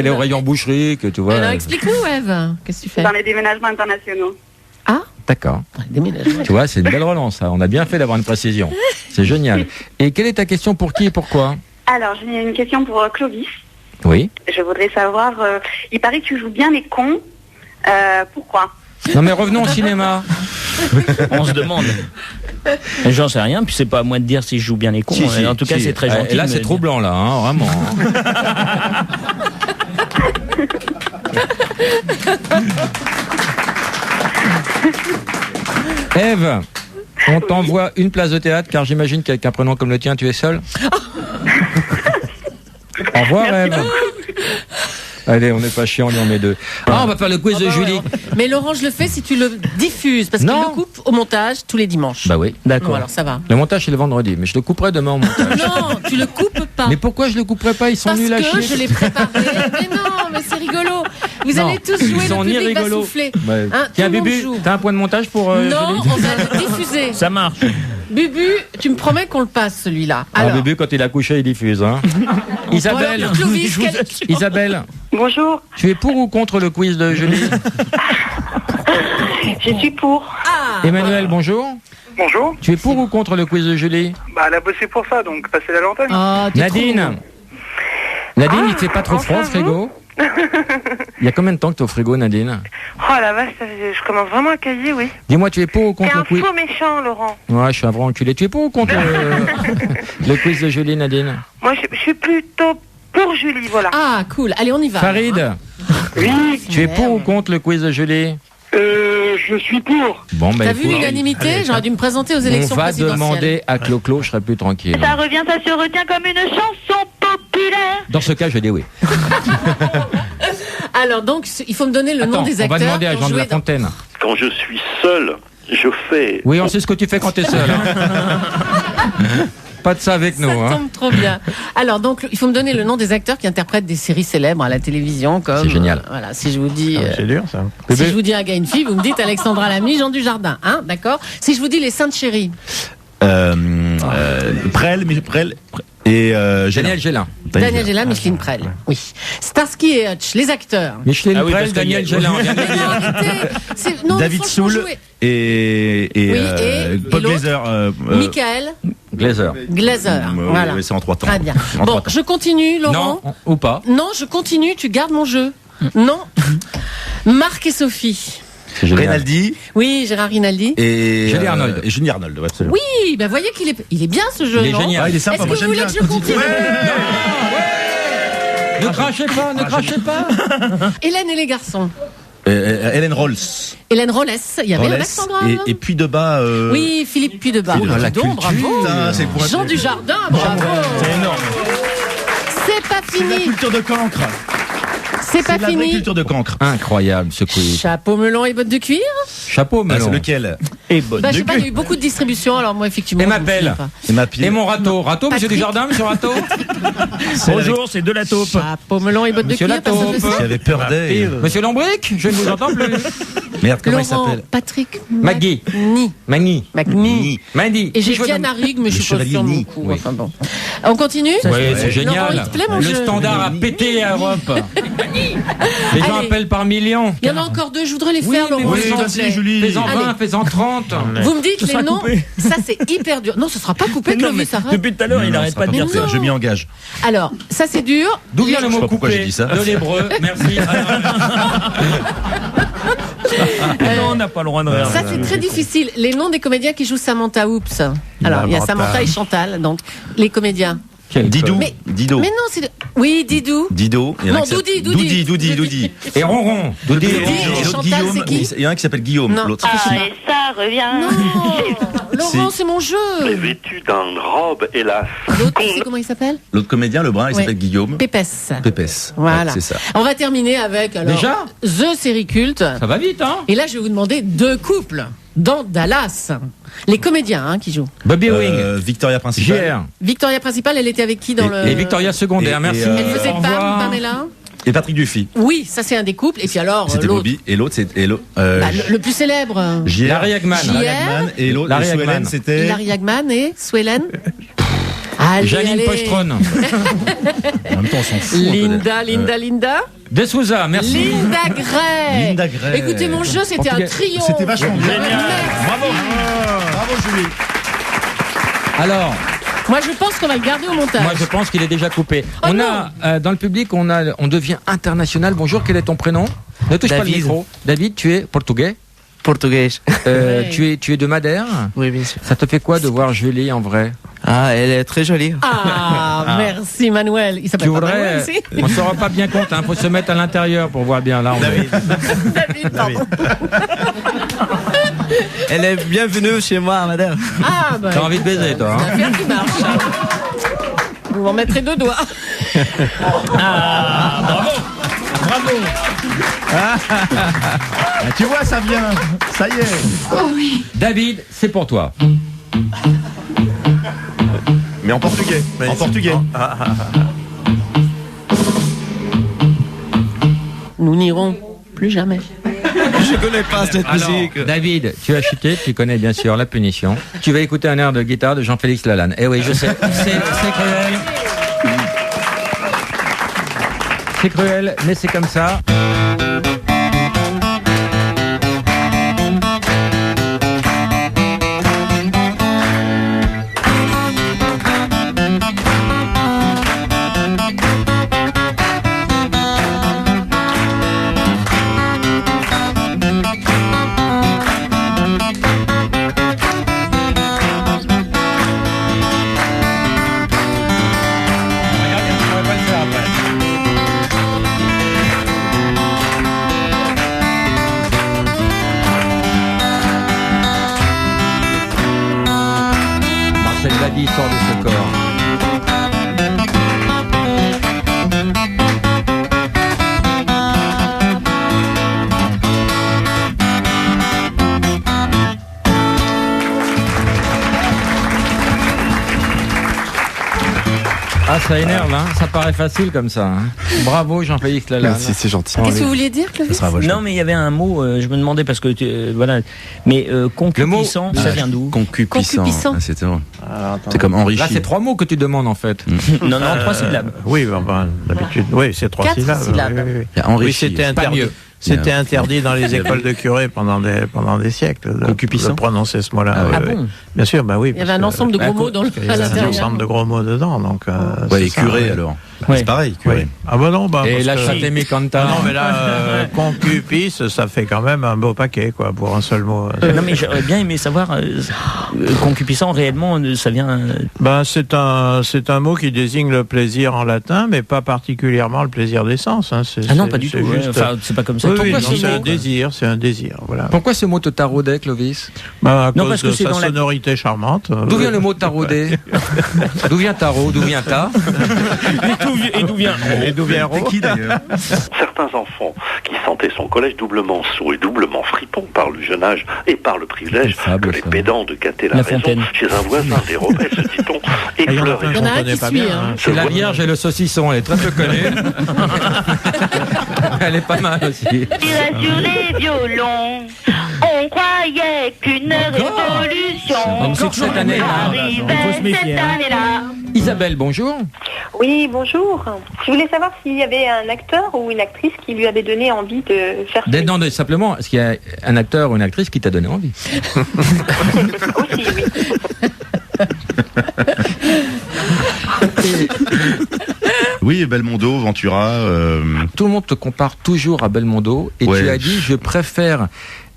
est au rayon boucherie, que tu vois. Alors explique-nous, Ève. Qu'est-ce que tu fais? Dans les déménagements internationaux. Ah, d'accord. Déménagement. Tu vois, c'est une belle relance, ça. On a bien fait d'avoir une précision. C'est génial. Et quelle est ta question pour qui et pourquoi? Alors, j'ai une question pour Clovis. Oui. Je voudrais savoir, il paraît que tu joues bien les cons. Pourquoi? Non, mais revenons au cinéma. On se demande. J'en sais rien, puis c'est pas à moi de dire si je joue bien les cons. En tout cas, c'est très gentil. Et là, c'est troublant, là, hein, vraiment. Ève, on t'envoie une place de théâtre, car j'imagine qu'avec un prénom comme le tien, tu es seule. Au revoir, Ève. Allez, on n'est pas chiant, on en met 2. On va faire le quiz de Julie. Mais Laurent, je le fais si tu le diffuses, parce qu'il le coupe au montage tous les dimanches. Bah oui, d'accord. Bon, alors ça va. Le montage, c'est le vendredi, mais je le couperai demain au montage. Non, tu le coupes pas. Mais pourquoi je le couperai pas? Ils sont nuls à chier. Parce que je l'ai préparé. Mais non, mais c'est rigolo. Vous allez tous jouer, le public va souffler. Tiens, Bubu, t'as un point de montage pour non, Julie? on va le diffuser. Ça marche. Bubu, tu me promets qu'on le passe, celui-là. Alors, Bubu, quand il a couché, il diffuse. Hein. Isabelle. Alors, Clovis, Isabelle. Bonjour. Tu es pour ou contre le quiz de Julie? Je suis pour. Emmanuel, bonjour. Bonjour. Tu es pour ou contre le quiz de Julie? Elle a bossé pour ça, donc passez la l'antenne. Nadine. Nadine, il fait pas trop froid au frigo? Il y a combien de temps que tu es au frigo, Nadine? Oh la vache, je commence vraiment à cailler, oui. Dis-moi, tu es pour ou contre le T'es un quiz? faux méchant, Laurent. Ouais, je suis un vrai enculé. Tu es pour ou contre le quiz de Julie, Nadine? Moi, je suis plutôt pour Julie, voilà. Ah, cool. Allez, on y va. Farid. Oui. Tu es pour ou contre le quiz de Julie? Je suis pour. Bon, T'as vu l'unanimité? J'aurais dû me présenter aux élections présidentielles. On va demander à Clo-Clo, je serai plus tranquille. Ça revient, ça se retient comme une chanson populaire. Dans ce cas, je dis oui. Alors, donc, il faut me donner le nom des acteurs. On va demander à Jean de La Fontaine. Quand je suis seul, je fais... Oui, on sait ce que tu fais quand t'es seul. Hein. Pas de ça avec nous. Ça tombe trop bien. Alors, donc, il faut me donner le nom des acteurs qui interprètent des séries célèbres à la télévision, comme... C'est génial. Voilà, si je vous dis... c'est dur, ça. Si je vous dis un gars et une fille, vous me dites Alexandra Lamy, Jean Dujardin, hein, d'accord? Si je vous dis les Saintes Chéries. Prel et Daniel Gélin. Daniel Gélin, Micheline Prel. Oui. Starsky et Hutch, les acteurs. Micheline Prel, Daniel Gélin. David Soul et Paul Glaser. Michael Glaser. Voilà. C'est en 3 temps. Très bien. Bon, je continue, Laurent. Non, ou pas. Non, je continue, tu gardes mon jeu. Non. Marc et Sophie. Rinaldi. Oui, Gérard Rinaldi. Et Julie Arnold. Et Julie Arnold, ouais, absolument. Oui, ben voyez qu'il est bien ce jeu, il est non? génial. Il est sympa, moi Est-ce que j'aime vous voulez bien. que je continue? Ne crachez pas, ne crachez pas. Hélène et les garçons. Hélène Rolls. Hélène Rolles, il y avait un accent grave. Et puis de bas. Oui, Philippe Puydebas. Oh, la culture, bravo. c'est pour Jean Dujardin, bravo. C'est énorme. C'est pas C'est la fini. culture de cancre. C'est pas la vraie fini. culture de cancre. Incroyable ce quiz. Chapeau melon et bottes de cuir. Chapeau melon. C'est lequel? Et bonne je sais pas, il y a eu beaucoup de distributions, alors moi, effectivement. Et ma pelle. Et mon râteau. Râteau, monsieur Desjardins, monsieur Râteau. Bonjour, c'est de la taupe. Chapeau melon et bottes de Monsieur cuir. la taupe. Il avait peur d'elle. Monsieur Lombric, je ne vous entends plus. Merde, comment il Laurent, s'appelle? Patrick Magui. Magni. Mandi. Et j'ai Diane Harig, mais je suis pas sûre de mon coup. Enfin bon. On continue? Oui, c'est génial. Laurent, il te plaît, mon le jeu? standard a pété à Europe. Les gens Allez. appellent par millions. Il y en a encore deux, je voudrais les faire, Laurent. Oui, s'il te plaît. Julie. Fais-en 20, fais-en 30. Vous me dites Ce les sera noms, coupé. ça c'est hyper dur. Non, ce sera pas coupé, Non, mais Clovis, arrête. depuis tout à l'heure, il n'arrête pas de dire ça. Je m'y engage. Alors, ça c'est dur. D'où vient le sais mot pas pourquoi coupé? j'ai dit ça. De l'hébreu, merci. Non, on n'a pas le droit de rire. Ça c'est très difficile. Les noms des comédiens qui jouent Samantha Oops. Alors, il y a Samantha et Chantal, donc les comédiens. Didou. Mais Dido. non, c'est... Oui, Didou. Dido. Il y en a Non, qui s'appelle- Doudi. Doudi. Et Ronron. Doudi. et L'autre Chantal, Guillaume. c'est qui Il y en a un qui s'appelle Guillaume. Non. L'autre. Ah, et ça revient. Non, Laurent, c'est mon jeu. Vêtu d'une robe, hélas. L'autre, tu sais comment il s'appelle? L'autre comédien, le brun, il Ouais. s'appelle Guillaume. Pépès. Pépès. Voilà. Ouais, c'est ça. On va terminer avec alors Déjà The série culte. Ça va vite, hein? Et là, je vais vous demander deux couples dans Dallas. Les comédiens qui jouent. Bobby Wing. Victoria Principal. JR. Victoria principale, elle était avec qui dans le... Et Victoria secondaire, Et- merci. Elle faisait Au revoir. Pamela. Et Patrick Dufy. Oui, ça c'est un des couples. Et puis alors, C'était l'autre. Bobby. Et l'autre, c'était. Le plus célèbre. JR. Larry Hagman. JR. Et l'autre, Larry Sue Hagman. Ellen, c'était. Hilary Hagman et Swellen. Allez, Janine allez. Pochtron. En même temps, on s'en fout. Linda. De Souza, merci. Linda Gray. Linda Gray. Écoutez, mon jeu, c'était un Portugais. trio. C'était vachement bien. Bravo. Bravo, Julie. Alors, Moi, je pense qu'on va le garder au montage. moi je pense qu'il est déjà coupé. Oh On non. a dans le public, on devient international. Bonjour, quel est ton prénom? Ne touche pas le David. micro. David, tu es portugais. Portugais. Ouais. Tu es de Madère. Oui, bien sûr. Ça te fait quoi de voir Julie en vrai? Ah, elle est très jolie. Ah, merci Manuel. Il Tu s'appelle pas voudrais Manuel aussi. On se rend pas bien compte. Faut se mettre à l'intérieur pour voir bien là. David, pardon. Elle est bienvenue chez moi à Madère. Ah, bah. T'as envie de baiser, toi, hein? C'est l'affaire qui marche. Vous m'en mettrez deux doigts. Ah, bravo. Bravo. Tu vois, ça vient. Ça y est. David, c'est pour toi. Mais en portugais. En portugais. Nous n'irons plus jamais. Je connais pas cette Alors, musique. David, tu as chuté, tu connais bien sûr la punition. Tu vas écouter un air de guitare de Jean-Félix Lalanne. Eh oui, je sais, c'est cruel. C'est cruel, mais c'est comme ça. Regardez, on pourrait pas le faire après. Marcel Badi sort de ce corps. Ah, ça énerve, hein. Ça paraît facile comme ça, hein. Bravo Jean-Félix Lalanne. Merci, c'est gentil. Qu'est-ce que vous vouliez dire, Clovis? Non, mais il y avait un mot, je me demandais parce que, voilà, mais concupissant, ça vient d'où? Concupissant. Concupissant. Ah, c'était bon. C'est comme enrichi. Là, c'est 3 mots que tu demandes en fait. Non, 3 syllabes. Oui, d'habitude. Oui, c'est 3 4 syllabes. syllabes. Oui, oui, oui. Il y a enrichi. Oui, c'était Pas interdit. mieux. C'était interdit dans les écoles de curés pendant des siècles de prononcer ce mot-là. Ah ouais. Ah bon? Bien sûr, bah oui. Il y avait un ensemble de gros mots dans Il y à avait un l'intérieur. ensemble de gros mots dedans, donc. Ouais, et c'est ça, curé ouais. alors. Ouais. C'est pareil, curé. Oui. Ah bah non, bah. Et parce la que- Chatemi Canta. Ah non, mais là, concupisce, ça fait quand même un beau paquet, quoi, pour un seul mot. Non, mais j'aurais bien aimé savoir, concupissant réellement, ça vient. Ben, c'est un mot qui désigne le plaisir en latin, mais pas particulièrement le plaisir des sens. Hein. Ah non, pas du tout. Ouais. Enfin, c'est pas comme ça. Oui, Pourquoi oui, non, ce c'est mot, un désir, c'est un désir, voilà. Pourquoi ce mot te taraudait, Clovis? Ben, à Non, cause parce que de c'est sa dans la- sonorité charmante. D'où vient le mot tarauder? D'où vient tarot? D'où vient ta? Mais tout d'où vient C'est qui d'ailleurs? Certains enfants qui sentaient son collège doublement sot et doublement fripon par le jeune âge et par le privilège que les pédants de gâter la maison chez un voisin dérobaient, se dit-on, et pleuraient. Il y en a un qui suit. C'est la Vierge et le saucisson, elle est très peu connue. Elle est pas mal aussi. Tirait sur les violons, on croyait qu'une révolution C'est cette année-là. arrivait cette année-là. Isabelle, bonjour. Oui, bonjour. Je voulais savoir s'il y avait un acteur ou une actrice qui lui avait donné envie de faire ce Non, simplement, est-ce qu'il y a un acteur ou une actrice qui t'a donné envie? aussi, oui. Oui, Belmondo, Ventura. Tout le monde te compare toujours à Belmondo et tu as dit je préfère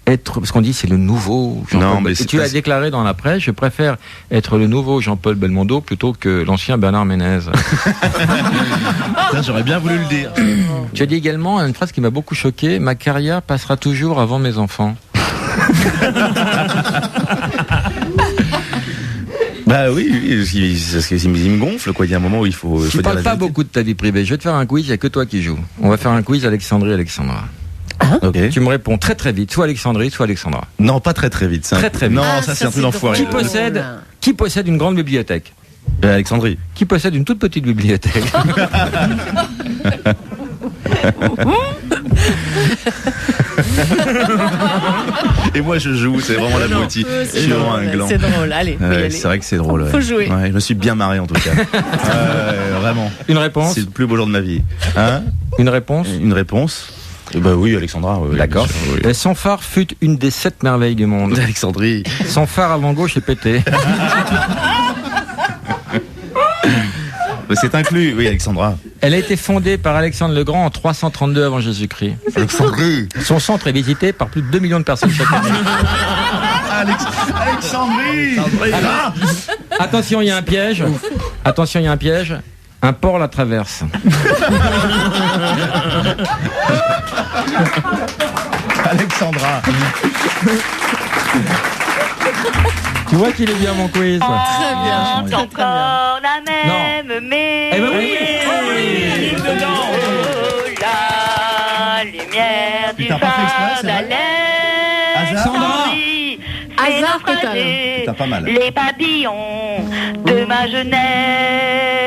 être, parce qu'on dit c'est le nouveau Jean-Paul. Et tu as déclaré dans la presse, je préfère être le nouveau Jean-Paul Belmondo plutôt que l'ancien Bernard Ménez. J'aurais bien voulu le dire. Tu as dit également une phrase qui m'a beaucoup choqué, ma carrière passera toujours avant mes enfants. Bah oui, parce qu'il me gonfle, quoi. Il y a un moment où il faut. Tu parles pas beaucoup de ta vie privée. Je vais te faire un quiz, il n'y a que toi qui joues. On va faire un quiz Alexandra. Okay. Tu me réponds très très vite, soit Alexandrie, soit Alexandra. Non, pas très très vite. Très très vite. Non, ça c'est un peu d'enfoiré. Qui possède une grande bibliothèque? Alexandrie. Qui possède une toute petite bibliothèque? Et moi je joue, c'est vraiment la beauté. Je suis vraiment un gland. C'est drôle, allez. C'est vrai que c'est drôle. Faut jouer. Ouais, je me suis bien marré en tout cas. Vraiment. Une réponse? C'est le plus beau jour de ma vie. Hein? Une réponse? Une réponse? Bah oui, Alexandra. D'accord. Oui. Son phare fut une des 7 merveilles du monde. Alexandrie. Son phare avant gauche est pété. C'est inclus, oui, Alexandra. Elle a été fondée par Alexandre le Grand en 332 avant Jésus-Christ. Alexandrie. Son centre est visité par plus de 2 millions de personnes chaque année. Alexandrie. Attention, il y a un piège. Attention, il y a un piège. Un porc la traverse. Alexandra. Tu vois qu'il est bien mon quiz. Très bien. Encore la même mélodie. Eh ben oui. La lumière du phare d'Alexandrie. Sandra. Hasard total. T'as pas mal. Les papillons de ma jeunesse.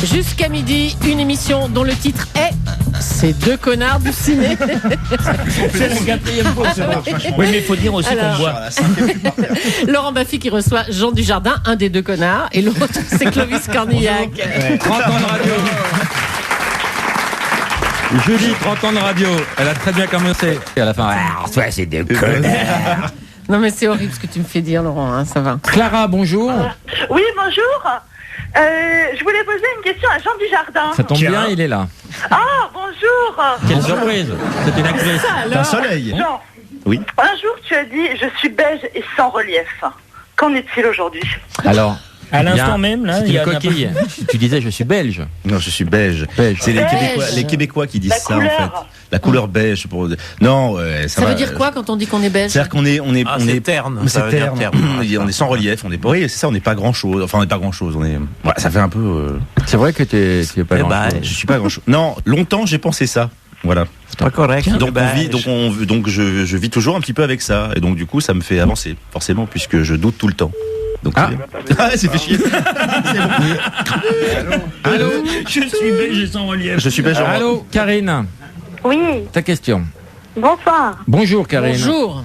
Jusqu'à midi, une émission dont le titre est Ces deux connards du ciné. C'est la 4e fois. Oui, mais il faut dire aussi qu'on voit. Laurent Baffy qui reçoit Jean Dujardin, un des deux connards, et l'autre c'est Clovis Cornillac. 30 ans de radio. Julie, 30 ans de radio. Elle a très bien commencé. Et à la fin, ouais, c'est des connards. Non mais c'est horrible ce que tu me fais dire, Laurent, hein, ça va. Clara, bonjour. Oui, bonjour. Je voulais poser une question à Jean Dujardin. Ça tombe bien, il est là. Ah, bonjour. Quelle surprise. C'est une actrice. C'est un soleil. Jean, oui. Un jour tu as dit je suis beige et sans relief. Qu'en est-il aujourd'hui? Alors, à l'instant même, là, il y a une coquille. Tu disais je suis belge. Non, je suis beige. C'est les Québécois qui disent la ça couleur. en fait. La couleur beige. Non, ça veut dire quoi quand on dit qu'on est belge? C'est-à-dire qu'on est, on est terne. C'est terne. On est sans relief. On est, oui, c'est ça. On n'est pas grand chose. Enfin, on n'est pas grand chose. On est. Voilà, ça fait un peu. C'est vrai que tu es pas grand chose. Je suis pas grand chose. Non, longtemps j'ai pensé ça. Voilà. C'est pas correct. Donc je vis toujours un petit peu avec ça. Et donc du coup, ça me fait avancer, forcément, puisque je doute tout le temps. Donc, c'est fait chier. Allô. Je suis belge et sans relief. Je suis belge. Allô, Karine. Oui. Ta question. Bonsoir. Bonjour, Karine. Bonjour.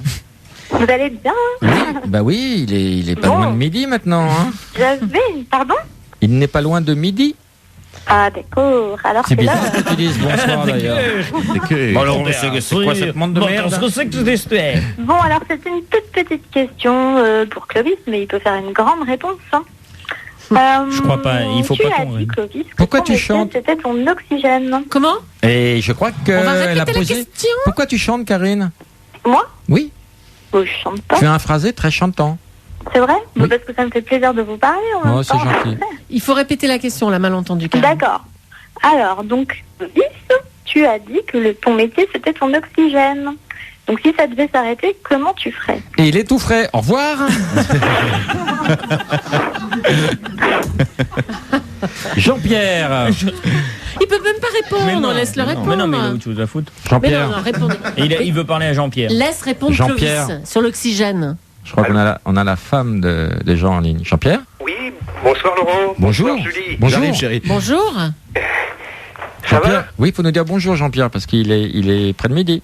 Vous allez bien? Bah oui, il est pas loin de midi maintenant. Hein. Pardon? Il n'est pas loin de midi. Ah d'accord, alors c'est bizarre que tu dises bonsoir d'ailleurs. Alors c'est quoi cette monde de merde? Bon, alors c'est une toute petite question pour Clovis, mais il peut faire une grande réponse. Je crois pas, il faut pas qu'on... Clovis, pourquoi tu chantes? C'était ton oxygène. Comment? Et je crois que on va répéter la question. Pourquoi tu chantes, Karine? Moi? Oui. Je chante pas. Tu as un phrasé très chantant. C'est vrai? Bon, parce que ça me fait plaisir de vous parler. Oh, c'est gentil. Il faut répéter la question, la malentendu. D'accord. Alors, donc, tu as dit que ton métier, c'était ton oxygène. Donc, si ça devait s'arrêter, comment tu ferais? Et il est tout frais. Au revoir. Jean-Pierre. Il peut même pas répondre, laisse-le répondre. Mais non, mais il a autre chose à foutre. Jean-Pierre. Mais non, répondez. Il veut parler à Jean-Pierre. Laisse répondre Jean-Pierre. Clovis sur l'oxygène. Je crois qu'on a la femme de Jean en ligne. Jean-Pierre. Oui, bonsoir Laurent. Bonjour. Bonsoir Julie. Bonjour. J'arrive, chérie. Bonjour. Ça va? Oui, il faut nous dire bonjour Jean-Pierre parce qu'il est près de midi.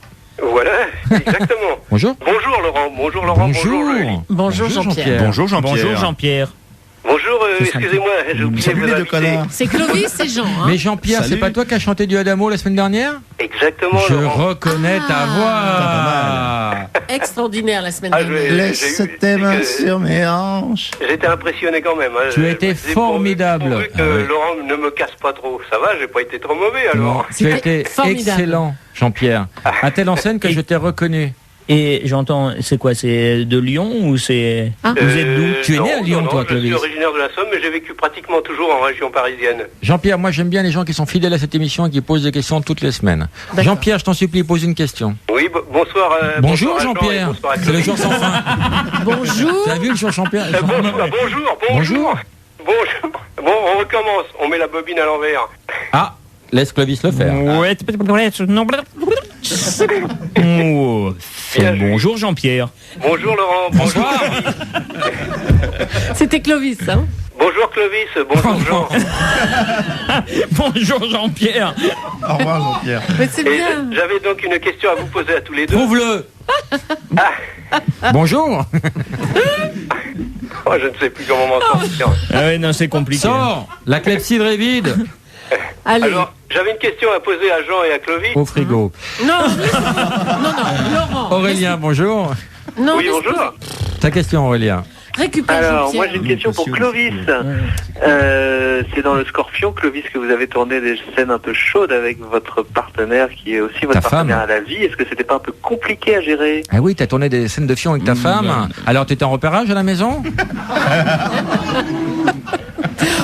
Voilà, exactement. Bonjour. Bonjour Laurent. Bonjour Laurent. Bonjour. Julie. Bonjour Jean-Pierre. Bonjour Jean-Pierre. Bonjour Jean-Pierre. Bonjour, excusez-moi, j'ai oublié Salut de les vous deux inviter. connards. C'est Clovis et Jean. Hein. Mais Jean-Pierre, Salut. c'est pas toi qui as chanté du Adamo la semaine dernière? Exactement, Je Laurent. reconnais ta voix. Extraordinaire la semaine Ah, dernière. Laisse tes mains sur mes hanches. J'étais impressionné quand même. Hein. Tu as été Je me disais, formidable. pourvu que Laurent ne me casse pas trop. Ça va, j'ai pas été trop mauvais alors. Non, tu as été formidable. excellent, Jean-Pierre. À telle enseigne que je t'ai reconnu. Et j'entends, c'est quoi? C'est de Lyon ou c'est... Vous êtes d'où? Tu es né à Lyon, non, toi, je Clovis? suis originaire de la Somme, mais j'ai vécu pratiquement toujours en région parisienne. Jean-Pierre, moi j'aime bien les gens qui sont fidèles à cette émission et qui posent des questions toutes les semaines. Jean-Pierre, je t'en supplie, pose une question. Oui, bonsoir. Bonjour bonsoir à Jean et Jean-Pierre. bonsoir à C'est le Clovis. jour sans fin. Bonjour. T'as vu le jour Jean-Pierre? Bonjour. Bon, on recommence. On met la bobine à l'envers. Ah, laisse Clovis le faire. Ouais, Oh, bonjour Jean-Pierre. Bonjour Laurent. Bonsoir. C'était Clovis, hein. Bonjour Clovis. Bonjour Jean. Bonjour Jean-Pierre. Au revoir Jean-Pierre. Mais c'est Et bien. j'avais donc une question à vous poser à tous les deux. Trouve-le. Bonjour. Oh, je ne sais plus comment m'en sortir. Ah ouais, non, c'est compliqué. Sors. La clepsydre est vide. Allez. Alors, j'avais une question à poser à Jean et à Clovis. Au frigo. Non, Laurent. Aurélien, bonjour. Non, Oui, bonjour. Ta question Aurélien. Récupère Alors, Jean-Pierre. moi j'ai une question pour Clovis. C'est dans le Scorpion, Clovis, que vous avez tourné des scènes un peu chaudes avec votre partenaire qui est aussi votre Ta partenaire femme. à la vie. Est-ce que c'était pas un peu compliqué à gérer? Ah oui, t'as tourné des scènes de fion avec ta femme. Alors t'étais en repérage à la maison?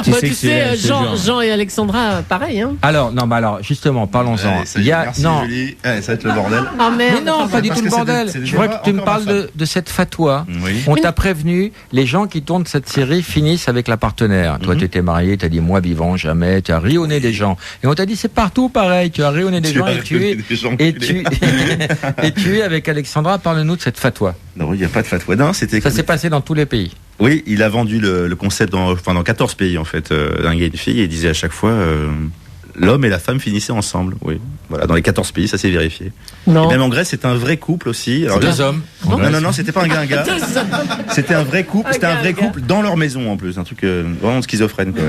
Bah, tu sais, Jean et Alexandra, pareil, hein. Alors, non, mais alors, justement, parlons-en. Allez, ça y est, merci Julie. Allez, ça va être le bordel. Ah merde. Mais non, pas du Parce tout le que c'est bordel. des Je voudrais débats que tu me encore parles malsains. de cette fatwa. Oui. On t'a prévenu, les gens qui tournent cette série finissent avec la partenaire. Toi, tu étais marié, t'as dit moi vivant, jamais, tu as ri au nez des gens. Et on t'a dit c'est partout pareil, tu as ri au nez des Tu gens as et ri au tu nez es, des gens, et enculé. tu, et tu es avec Alexandra, parle-nous de cette fatwa. Non, il n'y a pas de fatwa. Non, c'était. Ça s'est passé dans tous les pays. Oui, il a vendu le concept dans 14 pays en fait, d'un gars et une fille, et il disait à chaque fois l'homme et la femme finissaient ensemble. Oui, voilà, dans les 14 pays, ça s'est vérifié. Non. Et même en Grèce, c'est un vrai couple aussi. Alors, Deux hommes. Non, c'était pas un gars. C'était un vrai couple. C'était un vrai couple dans leur maison en plus, un truc vraiment schizophrène quoi.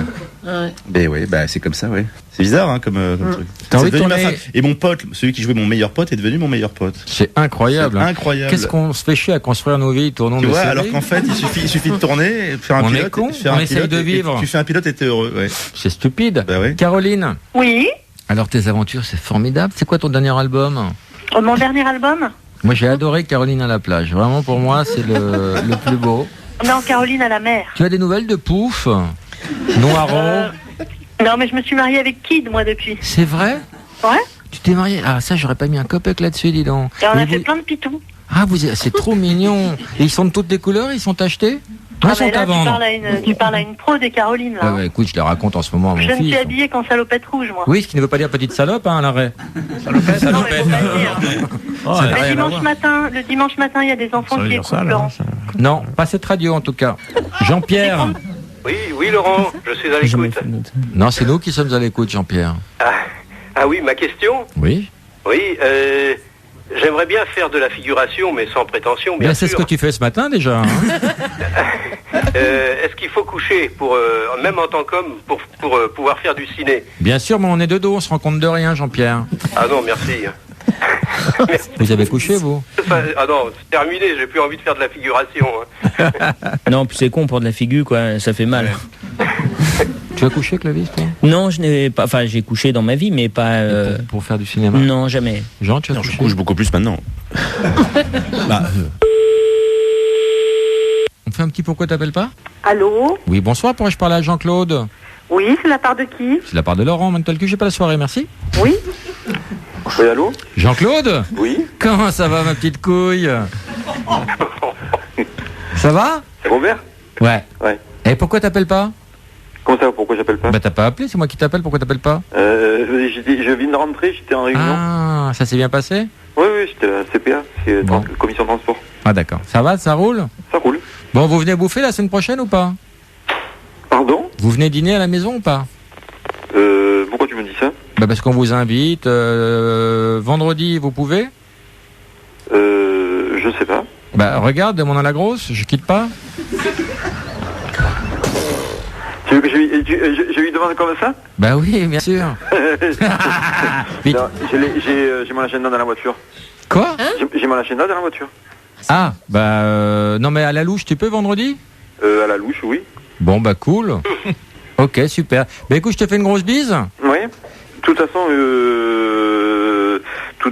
Ouais. Mais oui, bah c'est comme ça, ouais. C'est bizarre hein, comme truc. T'as C'est envie de devenu ma tourner- femme. Et mon pote, celui qui jouait mon meilleur pote, est devenu mon meilleur pote. C'est incroyable. C'est hein. incroyable. Qu'est-ce qu'on se fait chier à construire nos vies, tournons Tu nos vois, séries. alors qu'en fait, il suffit de tourner, faire un On est pilote, con, faire on un essaye pilote de et vivre. Tu fais un pilote et t'es heureux, ouais. C'est stupide. Bah ouais. Caroline, Oui. alors tes aventures, c'est formidable. C'est quoi ton dernier album? Mon dernier album? Moi, j'ai adoré Caroline à la plage. Vraiment, pour moi, c'est le plus beau. Non, Caroline à la mer. Tu as des nouvelles de Pouf, Noiron? Non, mais je me suis mariée avec Kid, moi, depuis. C'est vrai? Ouais. Tu t'es marié? Ah, ça, j'aurais pas mis un copec là-dessus, dis donc. Et on Mais a fait vous- plein de pitous. Ah, c'est trop mignon. Et ils sont de toutes les couleurs, ils sont achetés? Ah, Ils mais sont là, à vendre. tu parles à une pro des Carolines, là. Ouais, ouais, écoute, je les raconte en ce moment à Je mon ne suis fils. habillée qu'en salopette rouge, moi. Oui, ce qui ne veut pas dire petite salope, hein, à l'arrêt. Salopette, Non, mais faut pas le dire. Oh, ça n'a rien à Le dimanche matin, il y a des enfants qui écoutent, Laurent. Non, pas cette radio en tout cas. Jean-Pierre. Oui, Laurent, je suis à l'écoute. Non, c'est nous qui sommes à l'écoute, Jean-Pierre. Ah oui, ma question? Oui. Oui, j'aimerais bien faire de la figuration, mais sans prétention, bien Ben, sûr. c'est ce que tu fais ce matin déjà. hein. Est-ce qu'il faut coucher, pour, même en tant qu'homme, pour pouvoir faire du ciné? Bien sûr, mais on est de dos, on se rend compte de rien, Jean-Pierre. Ah non, merci. Vous avez couché, vous? Ah non, c'est terminé, j'ai plus envie de faire de la figuration. hein. Non, puis c'est con pour de la figure, quoi. Ça fait mal. Tu as couché, Clovis, toi? Non, je n'ai pas. Enfin, j'ai couché dans ma vie, mais pas. Pour faire du cinéma? Non, jamais. Jean, tu as couché? Je couche beaucoup plus maintenant. On fait un petit pourquoi t'appelles pas? Allô? Oui, bonsoir, pourrais-je parler à Jean-Claude? Oui, c'est la part de qui? C'est la part de Laurent, maintenant que j'ai pas la soirée, merci. Oui? Oui, allô? Jean-Claude? Oui? Comment ça va, ma petite couille? Ça va? C'est Robert? Ouais. Ouais. Et pourquoi t'appelles pas? Comment ça, pourquoi j'appelle pas? Bah t'as pas appelé, c'est moi qui t'appelle, pourquoi t'appelles pas? Je viens de rentrer, j'étais en réunion. Ah, ça s'est bien passé? Oui, j'étais à la CPA, c'est commission de transport. Ah d'accord. Ça va, ça roule? Ça roule. Bon, vous venez bouffer la semaine prochaine ou pas? Pardon? Vous venez dîner à la maison ou pas? Pourquoi tu me dis ça? Bah parce qu'on vous invite. Vendredi, vous pouvez? Je sais pas. Bah regarde, mon à la grosse, je quitte pas. Je lui demande comme ça? Bah oui, bien sûr. Vite. Non, j'ai mon agenda dans la voiture. Quoi? J'ai mon agenda dans la voiture. Ah, bah non mais à la louche, tu peux vendredi? À la louche, oui. Bon bah cool. Ok, super. Bah écoute, je te fais une grosse bise. Oui. De toute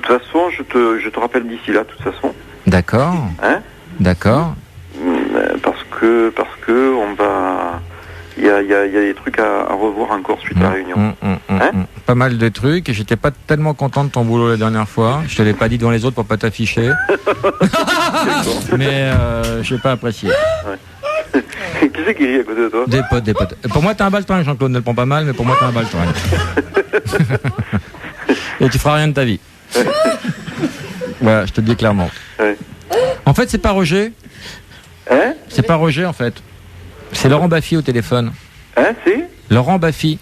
façon, je te rappelle d'ici là, de toute façon. D'accord. Hein? D'accord. Parce que on va... Il y a des trucs à revoir encore suite à la réunion. Pas mal de trucs et j'étais pas tellement content de ton boulot la dernière fois. Je te l'ai pas dit devant les autres pour pas t'afficher. Mais j'ai pas apprécié. Ouais. Qui c'est qui rit à côté de toi? Des potes. Pour moi t'es un baltringue, Jean-Claude, ne le prends pas mal, mais pour moi t'es un baltringue. Et tu feras rien de ta vie. Voilà, je te le dis clairement. Ouais. En fait c'est pas Roger. Hein? C'est pas Roger en fait. C'est Laurent Baffy au téléphone. Hein, c'est? Laurent Baffy.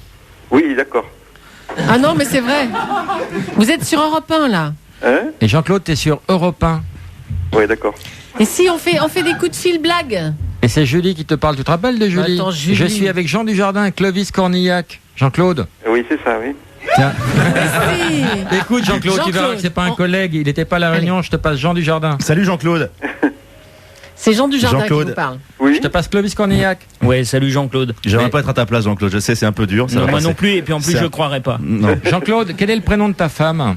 Oui, d'accord. Ah non, mais c'est vrai. Vous êtes sur Europe 1, là. Hein? Et Jean-Claude, t'es sur Europe 1. Oui, d'accord. Et si on fait des coups de fil blagues? Et c'est Julie qui te parle. Tu te rappelles de Julie? Attends, Julie. Je suis avec Jean Dujardin et Clovis Cornillac. Jean-Claude? Oui, c'est ça, oui. Tiens. Écoute, Jean-Claude, tu verras que c'est pas un collègue. Il n'était pas à la réunion. Je te passe Jean Dujardin. Salut Jean-Claude. C'est Jean Dujardin qui vous parle. Oui. Je te passe Clovis Cornillac. Ouais, salut Jean-Claude. J'aimerais pas être à ta place, Jean-Claude. Je sais, c'est un peu dur. Ça Non, va moi passer. non plus, et puis en plus, je croirais pas. Non. Jean-Claude, quel est le prénom de ta femme?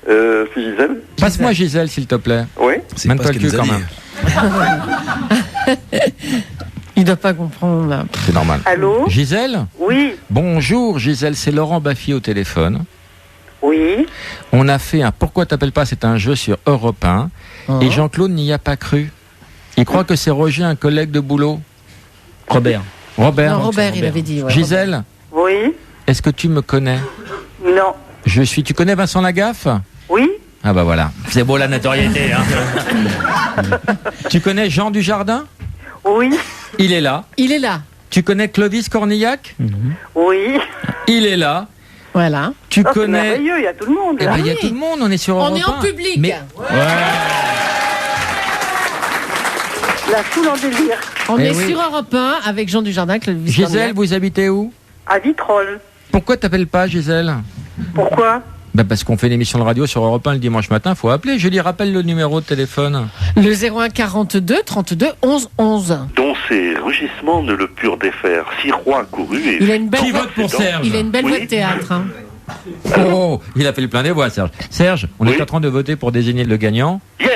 C'est Gisèle. Passe-moi Gisèle, s'il te plaît. Oui. C'est Mène-toi pas ce le qu'il cul nous a quand dit. même. Il doit pas comprendre, là. C'est normal. Allô? Gisèle? Oui. Bonjour Gisèle, c'est Laurent Baffy au téléphone. Oui. On a fait un Pourquoi t'appelles pas, c'est un jeu sur Europe 1. Et Jean-Claude n'y a pas cru. Il croit que c'est Roger, un collègue de boulot. Robert. Non, Robert, il avait dit. Ouais, Gisèle, Oui. est-ce que tu me connais? Non. Tu connais Vincent Lagaffe? Oui. Ah bah voilà. C'est beau la notoriété, hein. Tu connais Jean Dujardin? Oui. Il est là. Il est là. Tu connais Clovis Cornillac? Oui. Il est là. Voilà. Tu Oh, c'est connais... merveilleux, il y a tout le monde. Eh Là. ben, il y a tout le monde, on est sur Europe 1. On est en public. Mais... La foule en délire. On Eh est oui. sur Europe 1 avec Jean Dujardin. Gisèle, vous habitez où? À Vitrolles. Pourquoi t'appelles pas, Gisèle? Pourquoi? Bah parce qu'on fait une émission de radio sur Europe 1 le dimanche matin, faut appeler. Je lui rappelle le numéro de téléphone. Le 01 42 32 11 11. Dont ces rugissements ne le purent défaire. 6 rois courus et... Il a une belle Qui voix. vote pour Serge? Il a une belle Oui. voix de théâtre. Hein. Oh, il a fait le plein des voix, Serge. Serge, on est en train de voter pour désigner le gagnant. Yes.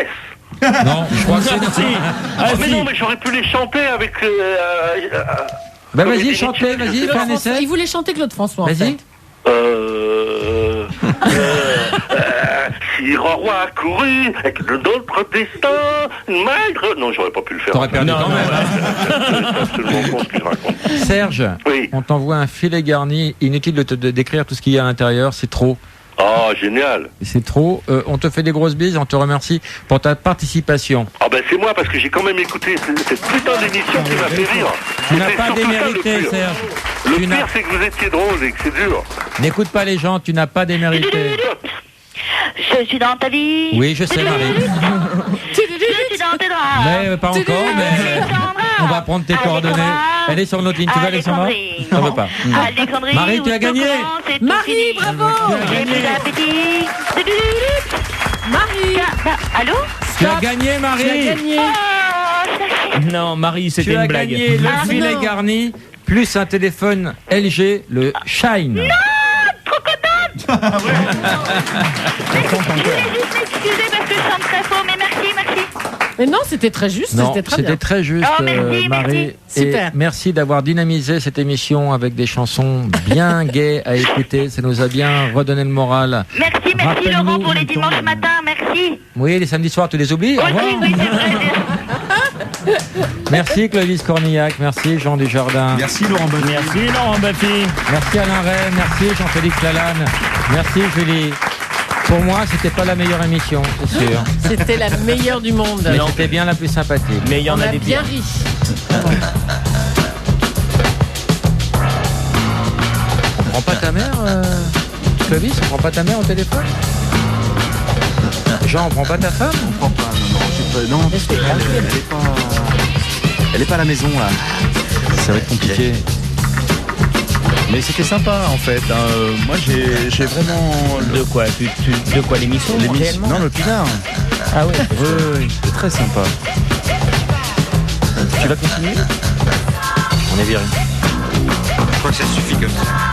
Non, je crois que c'est... Ah, mais non, mais j'aurais pu les chanter avec... Bah comme vas-y, les chantez, Vénétiens, vas-y, je sais fais pas. un essai. Il voulait chanter Claude François. En Vas-y. fait. Si roi couru avec d'autres destins, maigre. Non, j'aurais pas pu le faire. T'aurais perdu quand même. C'est absolument con ce que je raconte. Serge, Oui. on t'envoie un filet garni. Inutile de te décrire tout ce qu'il y a à l'intérieur, c'est trop. Ah, génial. C'est trop. On te fait des grosses bises, on te remercie pour ta participation. Ah ben c'est moi parce que j'ai quand même écouté cette putain d'émission qui m'a fait rire. Tu n'as C'était pas surtout ça, démérité, le pire. Serge. Le Tu n'as- pire c'est que vous étiez drôle et que c'est dur. N'écoute pas les gens, tu n'as pas démérité. Je suis dans ta vie. Oui, je sais, Marie. Je suis dans tes draps. Mais pas encore, mais on va prendre tes coordonnées. Elle est sur notre ligne, tu veux aller sur moi? Alexandrie. On veut pas. Alexandrie, Marie, tu as où gagné. tout commence et tout Marie, finit. bravo. J'ai plus d'appétit. Marie. Allô? Tu as gagné, Tu as Marie. gagné. Non, Marie, c'était Tu une as blague. gagné le filet non. garni plus un téléphone LG, le Shine. Je voulais juste m'excuser parce que je chante très faux, mais merci, merci. Mais non, c'était très juste. C'était très bien. C'était très juste, merci, Marie. merci. Super. Et merci d'avoir dynamisé cette émission avec des chansons bien gaies à écouter. Ça nous a bien redonné le moral. Merci Laurent pour les dimanches matins, merci. Oui, les samedis soirs, tu les oublies. Au revoir. Oui, c'est vrai. Merci Clovis Cornillac, merci Jean Dujardin. Merci Laurent Baffy. Merci Laurent Baffy. Merci Alain Ray, merci Jean-Félix Lalanne, merci Julie. Pour moi, c'était pas la meilleure émission, c'est sûr. C'était la meilleure du monde. Mais c'était bien la plus sympathique. Mais il y en On a a des bien pires. ri. On prend pas ta mère, Clovis, on prend pas ta mère au téléphone? Jean, on prend pas ta femme? On prend pas, non, elle est pas à la maison là. Ça va être compliqué. Mais c'était sympa en fait. Moi j'ai vraiment. De quoi l'émission? Non, le pinard. Ah oui. Oui, c'est très sympa. Tu vas continuer? On est viré. Je crois que ça suffit comme ça.